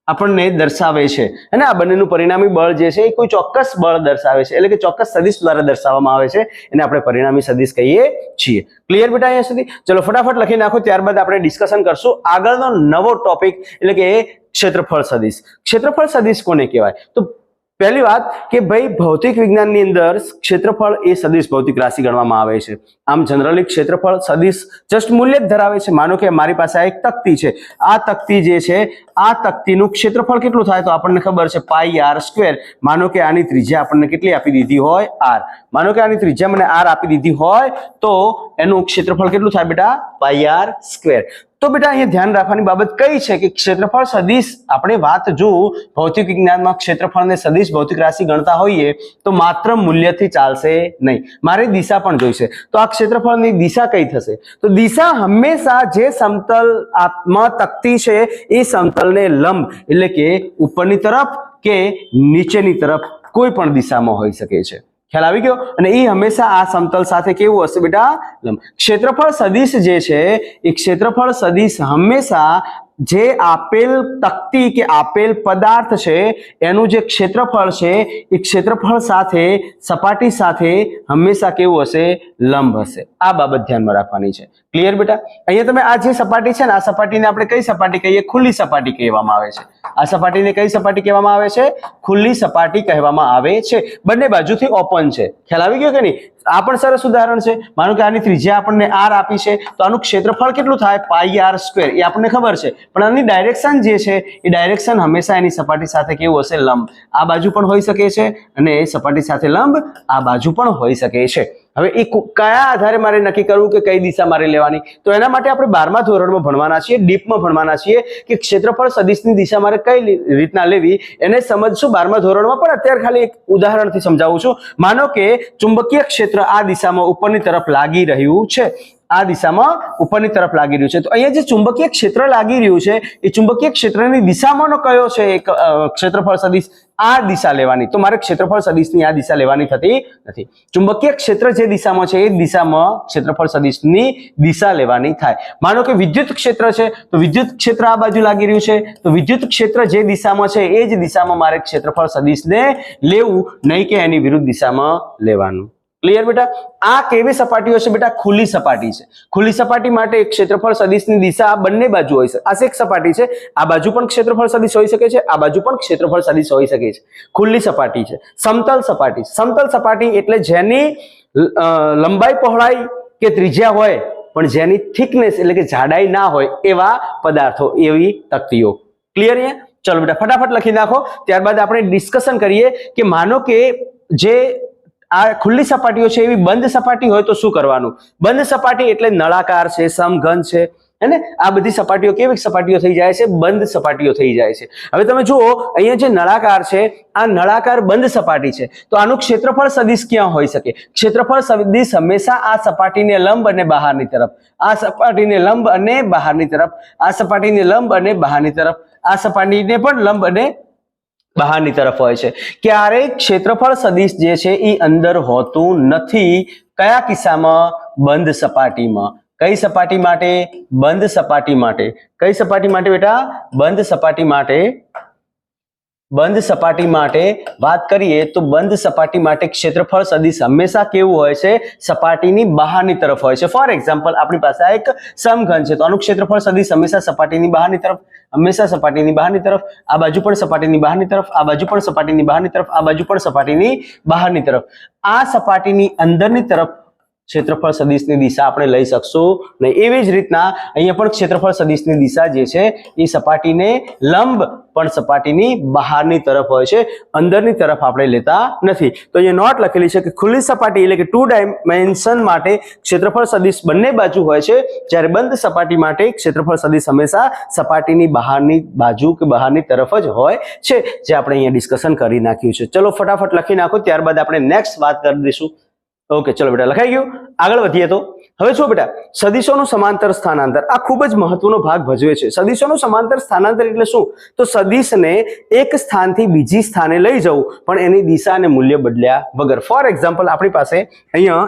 આપણને દર્શાવે છે અને આ બંનેનું પરિણામી બળ જે છે એ કોઈ ચોક્કસ બળ દર્શાવે છે, એટલે કે ચોક્કસ સદિશ દ્વારા દર્શાવવામાં આવે છે એને આપણે પરિણામી સદિશ કહીએ છીએ. ક્લિયર બેટા અહીંયા સુધી? ચલો ફટાફટ લખી નાખો, ત્યારબાદ આપણે ડિસ્કશન કરશું આગળનો નવો ટોપિક એટલે કે ક્ષેત્રફળ સદિશ. ક્ષેત્રફળ સદિશ કોને કહેવાય? તો પહેલી વાત કે ભાઈ ભૌતિક વિજ્ઞાનની અંદર ક્ષેત્રફળ એ સદિશ ભૌતિક રાશિ ગણવામાં આવે છે. આમ જનરલી ક્ષેત્રફળ સદિશ જસ્ટ મૂલ્ય જ ધરાવે છે. માનો કે મારી પાસે આ એક તકતી છે, આ તકતી જે છે આ તકતીનું ક્ષેત્રફળ કેટલું થાય? તો આપણને ખબર છે પાઈ આર સ્ક્વેર. માનો કે આની ત્રિજ્યા આપણને કેટલી આપી દીધી હોય? આર. માનો કે આની ત્રિજ્યા મને આર આપી દીધી હોય તો એનું ક્ષેત્રફળ કેટલું થાય બેટા? પાઈ આર સ્ક્વેર. તો બેટા અહીંયા ધ્યાન રાખવાની બાબત કઈ છે કે ક્ષેત્રફળ સદિશ આપણે વાત જો ભૌતિક વિજ્ઞાનમાં ક્ષેત્રફળને સદિશ ભૌતિક રાશિ ગણતા હોઈએ તો માત્ર મૂલ્યથી ચાલશે નહીં, મારે દિશા પણ જોઈશે. તો આ ક્ષેત્રફળની દિશા કઈ થશે? તો દિશા હંમેશા જે સમતલમાં તકતી છે એ સમતલને લંબ એટલે કે ઉપરની તરફ કે નીચેની તરફ કોઈ પણ દિશામાં હોઈ શકે છે. ખ્યાલ આવી ગયો? અને એ હંમેશા આ સમતલ સાથે કેવું હશે બેટા? લંબ. ક્ષેત્રફળ સદિશ જે છે એ ક્ષેત્રફળ સદિશ હંમેશા જે આપેલ તકતી કે આપેલ પદાર્થ છે એનું જે ક્ષેત્રફળ છે એ ક્ષેત્રફળ સાથે સપાટી સાથે હંમેશા કેવું હશે? લંબ હશે. આ બાબત ધ્યાનમાં રાખવાની છે. ક્લિયર બેટા? અહીંયા તમે આ જે સપાટી છે ને આ સપાટીને આપણે કઈ સપાટી કહીએ? ખુલ્લી સપાટી કહેવામાં આવે છે. આ સપાટીને કઈ સપાટી કહેવામાં આવે છે? ખુલ્લી સપાટી કહેવામાં આવે છે. બંને બાજુથી ઓપન છે. ખ્યાલ આવી ગયો કે નહીં? આ પણ સરસ ઉદાહરણ છે. માનો કે આની ત્રિજ્યા આપણને r આપી છે તો આનું ક્ષેત્રફળ કેટલું થાય પાઈ r સ્ક્વેર, એ આપણને ખબર છે. પણ આની ડાયરેક્શન જે છે એ ડાયરેક્શન હંમેશા એની સપાટી સાથે કેવું હશે? લંબ. આ બાજુ પણ હોઈ શકે છે અને સપાટી સાથે લંબ આ બાજુ પણ હોઈ શકે છે. હવે એ કયા આધારે મારે નક્કી કરવું કે કઈ દિશા મારે લેવાની? તો એના માટે આપણે 12મા ધોરણમાં ભણવાના છીએ, ડીપમાં ભણવાના છીએ કે ક્ષેત્રફળ સદિશની દિશા મારે કઈ રીતના લેવી એને સમજશું 12મા ધોરણમાં. પણ અત્યારે ખાલી એક ઉદાહરણથી સમજાવું છું. માનો કે ચુંબકીય ક્ષેત્ર આ દિશામાં ઉપરની તરફ લાગી રહ્યું છે, આ દિશામાં ઉપરની તરફ લાગી રહ્યું છે. તો અહીંયા જે ચુંબકીય ક્ષેત્ર લાગી રહ્યું છે એ ચુંબકીય ક્ષેત્રની દિશામાંનો કયો છે એક ક્ષેત્રફળ સદિશ? આ દિશા લેવાની. તો મારે ક્ષેત્રફળ સદિશની આ દિશા લેવાની થતી નથી. ચુંબકીય ક્ષેત્ર જે દિશામાં છે એ દિશામાં ક્ષેત્રફળ સદિશની દિશા લેવાની થાય. માનો કે વિદ્યુત ક્ષેત્ર છે તો વિદ્યુત ક્ષેત્ર આ બાજુ લાગી રહ્યું છે તો વિદ્યુત ક્ષેત્ર જે દિશામાં છે એ જ દિશામાં મારે ક્ષેત્રફળ સદિશને લેવું, નહીં કે એની વિરુદ્ધ દિશામાં લેવાનું. ક્લિયર બેટા? આ કેવી સપાટીઓ છે બેટા? ખુલ્લી સપાટી છે. ખુલ્લી સપાટી માટે ક્ષેત્રફળ સદિશની દિશા બંને બાજુ હોય છે. આ એક સપાટી છે, આ બાજુ પણ ક્ષેત્રફળ સદિશ હોઈ શકે છે, આ બાજુ પણ ક્ષેત્રફળ સદિશ હોઈ શકે છે. ખુલ્લી સપાટી છે. સમતલ સપાટી. સમતલ સપાટી એટલે જેની લંબાઈ પહોળાઈ કે ત્રિજ્યા હોય પણ જેની થિકનેસ એટલે કે જાડાઈ ના હોય એવા પદાર્થો, એવી તકતીઓ. ક્લિયર? ચલો બેટા ફટાફટ લખી નાખો. ત્યારબાદ આપણે ડિસ્કશન કરીએ કે માનો કે જે આ ખુલ્લી સપાટીઓ છે એવી બંધ સપાટી હોય તો શું કરવાનું? બંધ સપાટી એટલે નળાકાર છે, સમઘન છે, હેને? આ બધી સપાટીઓ કેવી સપાટીઓ થઈ જાય છે? બંધ સપાટીઓ થઈ જાય છે. હવે તમે જુઓ અહીંયા જે નળાકાર છે આ નળાકાર બંધ સપાટી છે તો આનું ક્ષેત્રફળ સદિશ ક્યાં હોઈ શકે? ક્ષેત્રફળ સદિશ હંમેશા આ સપાટીને લંબ અને બહારની તરફ, આ સપાટીને લંબ અને બહારની તરફ, આ સપાટીને લંબ અને બહારની તરફ, આ સપાટીને પણ લંબ અને બહારની તરફ હોય છે. ક્યારેય ક્ષેત્રફળ સદિશ જે છે એ અંદર હોતું નથી. કયા કિસ્સામાં? બંધ સપાટીમાં. કઈ સપાટી માટે? બંધ સપાટી માટે. કઈ સપાટી માટે બેટા? બંધ સપાટી માટે. બંધ સપાટી માટે વાત કરીએ તો બંધ સપાટી માટે ક્ષેત્રફળ સદિશ હંમેશા કેવું હોય છે? સપાટીની બહારની તરફ હોય છે. ફોર એક્ઝામ્પલ આપણી પાસે આ એક સમઘન છે તો આનું ક્ષેત્રફળ સદિશ હંમેશા સપાટીની બહારની તરફ, હંમેશા સપાટીની બહારની તરફ. આ બાજુ પણ સપાટીની બહારની તરફ, આ બાજુ પણ સપાટીની બહારની તરફ, આ બાજુ પણ સપાટીની બહારની તરફ. આ સપાટીની અંદરની તરફ ક્ષેત્રફળ સદિશની દિશા આપણે લઈ શકશું નહીં. એવી જ રીતના અહીંયા પણ ક્ષેત્રફળ સદિશની દિશા જે છે એ સપાટીને લંબ પણ સપાટીની બહારની તરફ હોય છે, અંદરની તરફ આપણે લેતા નથી. તો અહીંયા નોટ લખેલી છે કે ખુલ્લી સપાટી એટલે કે 2 ડાયમેન્શન માટે ક્ષેત્રફળ સદિશ બંને બાજુ હોય છે, જ્યારે બંધ સપાટી માટે ક્ષેત્રફળ સદિશ હંમેશા સપાટીની બહારની બાજુ કે બહારની તરફ જ હોય છે, જે આપણે અહીંયા ડિસ્કશન કરી નાખ્યું છે. ચલો ફટાફટ લખી નાખો, ત્યારબાદ આપણે નેક્સ્ટ વાત કરી દઈશું. ઓકે ચલો બેટા લખાઈ ગયું. આગળ વધીએ તો હવે જો બેટા સદિશોનું સમાંતર સ્થાનાંતર આ ખૂબ જ મહત્વનો ભાગ ભજવે છે. સદિશોનું સમાંતર સ્થાનાંતર એટલે શું? તો સદિશને એક સ્થાનથી બીજી સ્થાને લઈ જવું પણ એની દિશા અને મૂલ્ય બદલ્યા વગર. ફોર એક્ઝામ્પલ આપણી પાસે અહીંયા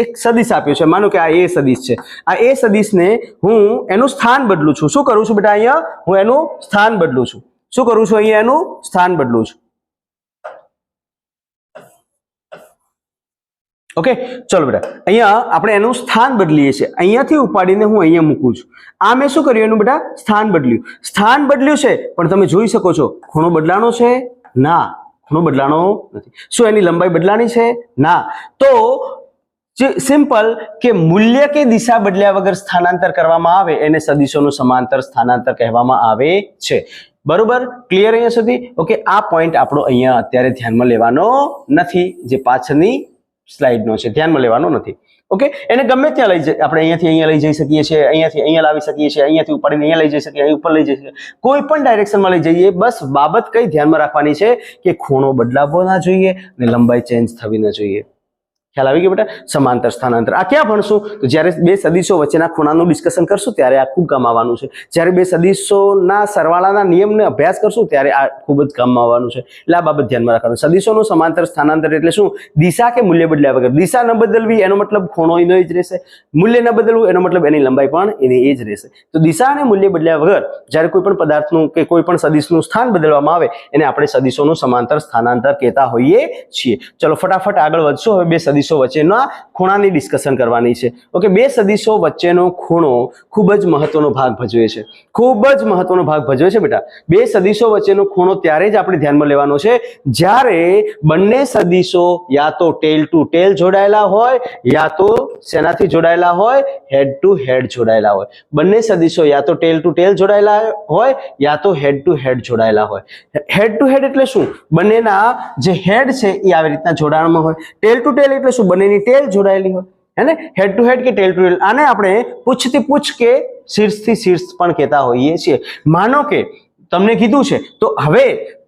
એક સદિશ આપ્યો છે. માનો કે આ એ સદિશ છે. આ એ સદિશને હું એનું સ્થાન બદલું છું. શું કરું છું બેટા? અહીંયા હું એનું સ્થાન બદલું છું. શું કરું છું? અહીંયા એનું સ્થાન બદલું છું. ઓકે ચલો બેટા અહીંયા આપણે એનું સ્થાન બદલીએ છીએ. અહીંયાથી ઉપાડીને હું અહીંયા મૂકું છું. આ મેં શું કર્યું? એનું બેટા સ્થાન બદલ્યું. સ્થાન બદલ્યું છે પણ તમે જોઈ શકો છો ખૂણો બદલાનો છે? ના, ખૂણો બદલાનો નથી. શું એની લંબાઈ બદલાની છે? ના. તો સિમ્પલ કે મૂલ્ય કે દિશા બદલ્યા વગર સ્થાનાંતર કરવામાં આવે એને સદિશોનું સમાંતર સ્થાનાંતર કહેવામાં આવે છે. બરોબર? ક્લિયર અહીંયા સુધી? ઓકે આ પોઈન્ટ આપણો અહીંયા અત્યારે ધ્યાનમાં લેવાનો નથી, જે પાછળની સ્લાઇડનો છે, ધ્યાનમાં લેવાનો નથી. ઓકે એને ગમે ત્યાં લઈ જઈ આપણે અહીંયાથી અહીંયા લઈ જઈ શકીએ છીએ, અહીંયાથી અહીંયા લાવી શકીએ છીએ, અહીંયાથી ઉપાડીને અહીંયા લઈ જઈ શકીએ, અહીં ઉપર લઈ જઈ શકીએ, કોઈ પણ ડાયરેક્શનમાં લઈ જઈએ. બસ બાબત કઈ ધ્યાનમાં રાખવાની છે કે ખૂણો બદલાવો ના જોઈએ અને લંબાઈ ચેન્જ થવી ના જોઈએ. ખ્યાલ આવી ગયો બેટા? સમાંતર સ્થાનાંતર આ ક્યાં ભણશું? તો જ્યારે બે સદિશો વચ્ચેના ખૂણાનું ડિસ્કશન કરશું ત્યારે આ ખૂબ કામ આવવાનું છે. જ્યારે બે સદિશોના સરવાળાના નિયમને અભ્યાસ કરશું ત્યારે આ ખૂબ જ કામ આવવાનું છે. એટલે આ બાબત ધ્યાનમાં રાખવાનું. સદિશોનું સમાંતર સ્થાનાંતર એટલે શું? દિશા કે મૂલ્ય બદલ્યા વગર. દિશા ન બદલવી એનો મતલબ ખૂણો એનો જ રહેશે, મૂલ્ય ન બદલવું એનો મતલબ એની લંબાઈ પણ એની એ જ રહેશે. તો દિશા અને મૂલ્ય બદલ્યા વગર જ્યારે કોઈ પણ પદાર્થનું કે કોઈ પણ સદિશનું સ્થાન બદલવામાં આવે એને આપણે સદિશોનું સમાંતર સ્થાનાંતર કહેતા હોઈએ છીએ. ચલો ફટાફટ આગળ વધશું. હવે બે સદિશ સદીશો વચ્ચેના ખૂણાની ડિસ્કશન કરવાની છે. ઓકે, બે સદીશો વચ્ચેનો ખૂણો ખૂબ જ મહત્વનો ભાગ ભજવે છે. ખૂબ જ મહત્વનો ભાગ ભજવે છે બેટા. બે સદીશો વચ્ચેનો ખૂણો ત્યારે જ આપણે ધ્યાનમાં લેવાનો છે જ્યારે બંને સદીશો યા તો ટેલ ટુ ટેલ જોડાયેલા હોય યા તો શેનાથી જોડાયેલા હોય, હેડ ટુ હેડ જોડાયેલા હોય. બંને સદીશો યા તો ટેલ ટુ ટેલ જોડાયેલા હોય યા તો હેડ ટુ હેડ જોડાયેલા હોય. હેડ ટુ હેડ એટલે શું? બંનેના જે હેડ છે એ આવી રીતના જોડાણમાં હોય. ટેલ ટુ ટેલ એટલે શું? બંનેની ટેલ જોડાયેલી હોય, હે ને? હેડ ટુ હેડ કે ટેલ ટુ ટેલ, આને આપણે પૂછથી પૂછ કે શીર્ષથી શીર્ષ પણ કહેતા હોઈએ છીએ. માનો કે તમને કીધું છે તો હવે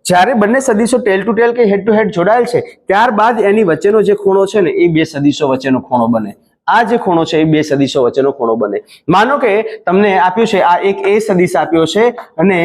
જ્યારે બંને સદીશો ટેલ ટુ ટેલ કે હેડ ટુ હેડ જોડાયેલ છે ત્યારબાદ એની વચ્ચેનો જે ખૂણો છે ને એ બે સદીશો વચ્ચેનો ખૂણો બને. આ જે ખૂણો છે એ બે સદીશો વચ્ચેનો ખૂણો બને. માનો કે તમને આપ્યું છે આ એક એ સદીશ આપ્યો છે અને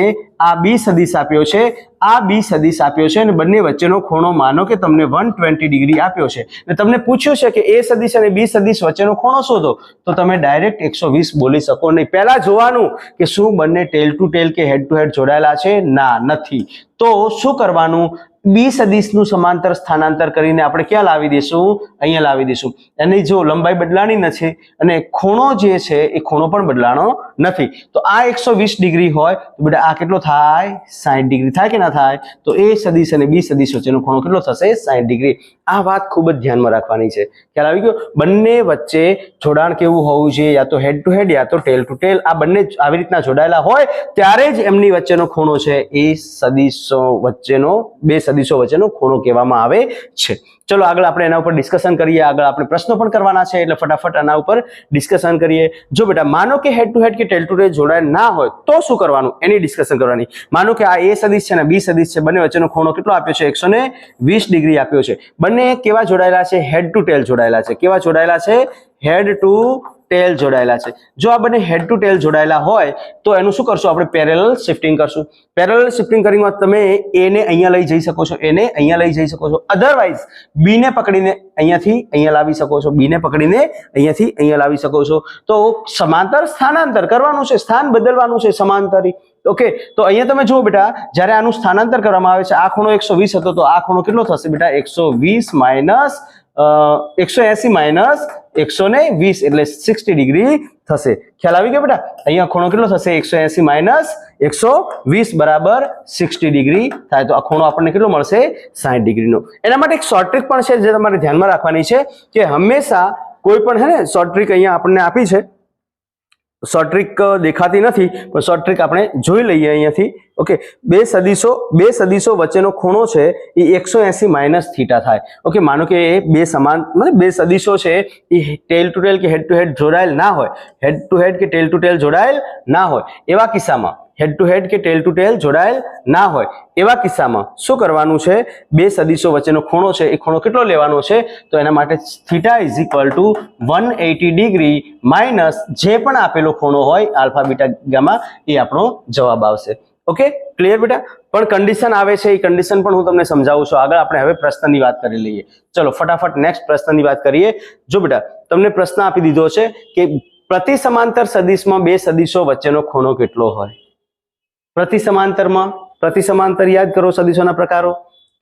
આ બી સદીશ આપ્યો છે, આ બી સદીશ આપ્યો છે અને બંને વચ્ચેનો ખૂણો માનો કે તમને 120 ડિગ્રી આપ્યો છે અને તમને પૂછ્યું છે કે એ સદીશ અને બી સદીશ વચ્ચેનો ખૂણો શોધો, તો તમે ડાયરેક્ટ 120 બોલી શકો નહીં. પહેલા જોવાનું કે શું બંને ટેલ ટુ ટેલ કે હેડ ટુ હેડ જોડાયેલા છે? ના, નથી. તો શું કરવાનું? બી સદીશનું સમાંતર સ્થાનાંતર કરીને આપણે ક્યાં લાવી દઈશું? અહીંયા લાવી દઈશું. એની જો લંબાઈ બદલાણી નથી અને ખૂણો જે છે એ ખૂણો પણ બદલાણો નથી. તો આ 120 ડિગ્રી હોય તો બેટા આ કેટલો થાય? 60 ડિગ્રી થાય કે ના થાય? તો એ સદીશ અને બી સદીશ વચ્ચેનો ખૂણો કેટલો થશે? 60 ડિગ્રી. આ વાત ખૂબ જ ધ્યાનમાં રાખવાની છે. ખ્યાલ આવી ગયો? બંને વચ્ચે જોડાણ કેવું હોવું જોઈએ? યા તો હેડ ટુ હેડ યા તો ટેલ ટુ ટેલ. આ બંને આવી રીતના જોડાયેલા હોય ત્યારે જ એમની વચ્ચેનો ખૂણો છે એ સદીશો વચ્ચેનો બે સદીશો વચ્ચેનો ખૂણો કહેવામાં આવે છે. ચલો આગળ આપણે એના ઉપર ડિસ્કશન કરીએ. આગળ આપણે પ્રશ્નો પણ કરવાના છે એટલે ફટાફટ આના ઉપર ડિસ્કશન કરીએ. જો બેટા માનો કે હેડ ટુ હેડ કે ટેલ ટુ ટેલ જોડાયેલ ના હોય તો શું કરવાનું? એની ડિસ્કશન કરવાની. માનો કે આ એ સદીશ છે અને બી સદીશ છે, બંને વચ્ચેનો ખૂણો કેટલો આપ્યો છે? 120 ડિગ્રી આપ્યો છે. બંને કેવા જોડાયેલા છે? હેડ ટુ ટેલ જોડાયેલા છે. કેવા જોડાયેલા છે? હેડ ટુ ટેલ જોડાયેલા છે. જો આ બંને હેડ ટુ ટેલ જોડાયેલા હોય તો એનું શું કરશું? આપણે પેરેલલ શિફ્ટિંગ કરશું. પેરેલલ શિફ્ટિંગ કરીને તમે એ ને અહીંયા લઈ જઈ શકો છો, એને અહીંયા લઈ જઈ શકો છો. અધરવાઇઝ બી ને પકડીને અહીંયાથી અહીંયા લાવી શકો છો, બી ને પકડીને અહીંયાથી અહીંયા લાવી શકો છો. તો સમાંતર સ્થાનાંતર કરવાનું છે, સ્થાન બદલવાનું છે સમાંતરી. ઓકે, તો અહીંયા તમે જુઓ બેટા, જ્યારે આનું સ્થાનાંતર કરવામાં આવે છે આ ખૂણો 120 હતો તો આ ખૂણો કેટલો થશે બેટા? 120 માઇનસ 180 માઇનસ 120 એટલે 60 ડિગ્રી થશે. ખ્યાલ આવી ગયો બેટા? અહીંયા ખૂણો કેટલો થશે? 180 માઇનસ 120 બરાબર 60 ડિગ્રી થાય. તો આ ખૂણો આપણને કેટલો મળશે? 60 ડિગ્રીનો. એના માટે એક શોર્ટ ટ્રીક પણ છે જે તમારે ધ્યાનમાં રાખવાની છે કે હંમેશા કોઈ પણ હે ને શોર્ટ ટ્રીક અહીંયા આપણને આપી છે. શોર્ટ ટ્રીક દેખાતી નથી પણ શોર્ટ ટ્રીક આપણે જોઈ લઈએ અહીંયાથી. ઓકે, બે સદીશો વચ્ચેનો ખૂણો છે એ 180 માઇનસ થીટા થાય. ઓકે, માનો કે બે સમાન મતલબ બે સદીશો છે એ ટેલ ટુ ટેલ કે હેડ ટુ હેડ જોડાયેલ ના હોય, હેડ ટુ હેડ કે ટેલ ટુ ટેલ જોડાયેલ ના હોય, એવા કિસ્સામાં હેડ ટુ હેડ કે ટેલ ટુ ટેલ જોડાયેલ ના હોય એવા કિસ્સામાં શું કરવાનું છે? બે સદીશો વચ્ચેનો ખૂણો છે એ ખૂણો કેટલો લેવાનો છે? તો એના માટે theta is equal to 180 degree minus જે પણ આપેલો ખૂણો હોય આલ્ફા બીટા ગામા એ આપણો જવાબ આવશે. ઓકે, ક્લિયર બેટા? પણ કન્ડિશન આવે છે, એ કન્ડિશન પણ હું તમને સમજાવું છું. આગળ આપણે હવે પ્રશ્નની વાત કરી લઈએ. ચલો ફટાફટ નેક્સ્ટ પ્રશ્નની વાત કરીએ. જો બેટા તમને પ્રશ્ન આપી દીધો છે કે પ્રતિ સમાંતર સદીશમાં બે સદીશો વચ્ચેનો ખૂણો કેટલો હોય? પ્રતિ સમાંતર યાદ કરો સદીશોના પ્રકારો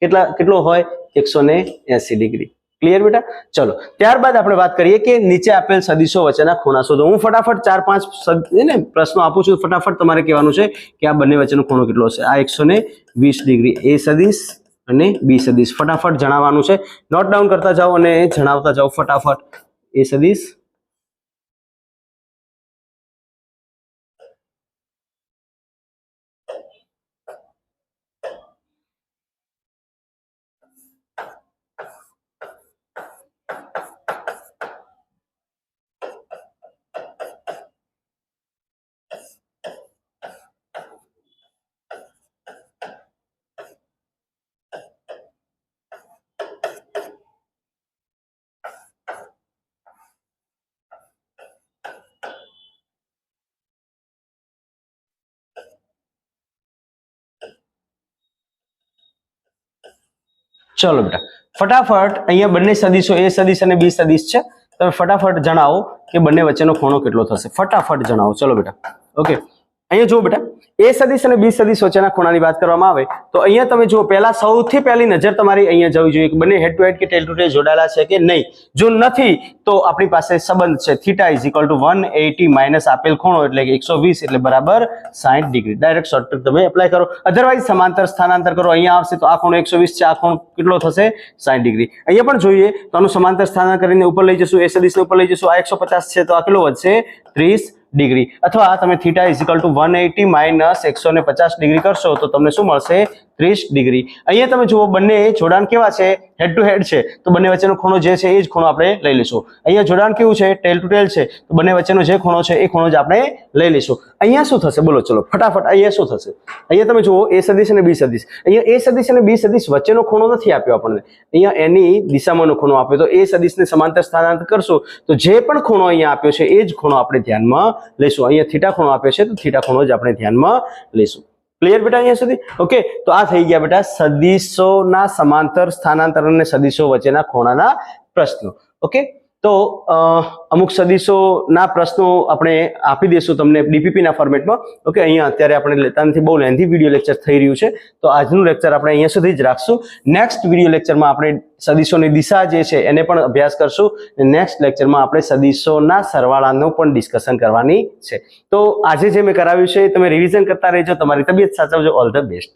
કેટલો હોય? 180 ડિગ્રી. ક્લિયર બેટા? ચલો ત્યારબાદ આપણે વાત કરીએ કે નીચે આપેલ સદીશો વચ્ચેના ખૂણા શોધો. હું ફટાફટ 4-5 પ્રશ્નો આપું છું, ફટાફટ તમારે કહેવાનું છે કે આ બંને વચ્ચેનો ખૂણો કેટલો છે. આ 120 ડિગ્રી એ સદીશ અને બી સદીશ ફટાફટ જણાવવાનું છે. નોટ ડાઉન કરતા જાઓ અને જણાવતા જાઓ ફટાફટ. એ સદીશ ચલો બેટા ફટાફટ અહીંયા બંને સદીશો એ સદીશ અને બી સદીશ છે. તમે ફટાફટ જણાવો કે બંને વચ્ચેનો ખૂણો કેટલો થશે. ફટાફટ જણાવો. ચલો બેટા. ઓકે, અહીંયા જુઓ બેટા, એ સદિશ અને બી સદિશ વચ્ચેના ખૂણાની વાત કરવામાં આવે તો અહીંયા તમે જુઓ, પહેલા સૌથી પહેલી નજર તમારી અહીંયા જવી જોઈએ કે બંને હેડ ટુ હેડ કે ટેલ ટુ ટેલ જોડાયેલા છે કે નહીં. જો નથી તો આપણી પાસે સંબંધ છે theta is equal to 180 minus આપેલ ખૂણો એટલે કે 120 એટલે બરાબર 60 ડિગ્રી. ડાયરેક્ટ શોર્ટકટ તમે એપ્લાય કરો. અધરવાઇઝ સમાંતર સ્થાનાંતર કરો, અહીંયા આવશે તો આ ખૂણો 120 છે, આ ખૂણો કેટલો થશે 60 ડિગ્રી. અહીંયા પણ જોઈએ તો આનું સમાંતર સ્થાનાંતર કરીને ઉપર લઈ જશું, એ સદિશને ઉપર લઈ જશું, આ 150 છે તો આ કેટલો વધશે 30 ડિગ્રી. અથવા તમે theta is equal to 180 minus 150 degree કરશો તો તમને શું મળશે 30 ડિગ્રી. અહીંયા તમે જુઓ બંને જોડાણ કેવા છે, હેડ ટુ હેડ છે તો બંને વચ્ચેનો ખૂણો જે છે એ જ ખૂણો આપણે લઈ લઈશું. અહીંયા જોડાણ કેવું છે, ટેલ ટુ ટેલ છે તો બંને વચ્ચેનો જે ખૂણો છે એ ખૂણો જ આપણે લઈ લઈશું. અહીંયા શું થશે બોલો, ચલો ફટાફટ અહીંયા શું થશે. અહીંયા તમે જુઓ એ સદિશ અને બી સદિશ, અહીંયા એ સદિશ અને બી સદિશ વચ્ચેનો ખૂણો નથી આપ્યો આપણને, અહીંયા એની દિશામાંનો ખૂણો આપ્યો. તો એ સદિશને સમાંતર સ્થાનાંતર કરશો તો જે પણ ખૂણો અહીંયા આપ્યો છે એ જ ખૂણો આપણે ધ્યાનમાં લઈશું. અહીંયા થીટા ખૂણો આપ્યો છે તો થીટા ખૂણો જ આપણે ધ્યાનમાં લઈશું. ક્લિયર બેટા અહીંયા સુધી? ઓકે, તો આ થઈ ગયા બેટા સદિશોના સમાંતર સ્થાનાંતર અને સદિશો વચ્ચેના ખૂણાના પ્રશ્નો. ઓકે, તો અમુક સદિશોના પ્રશ્નો આપણે આપી દઈશું તમને ડીપીપી ના ફોર્મેટમાં. ઓકે, અહીંયા અત્યારે આપણે લેતા નથી, બહુ લેન્થી વિડીયો લેક્ચર થઈ રહ્યું છે તો આજનું લેક્ચર આપણે અહીંયા સુધી જ રાખશું. નેક્સ્ટ વિડીયો લેક્ચરમાં આપણે સદિશોની દિશા જે છે એને પણ અભ્યાસ કરશું. નેક્સ્ટ લેક્ચરમાં આપણે સદિશોના સરવાળાનું પણ ડિસ્કશન કરવાની છે. તો આજે જે મેં કરાવ્યું છે તમે રિવિઝન કરતા રહેજો, તમારી તબિયત સાચવજો. All the best.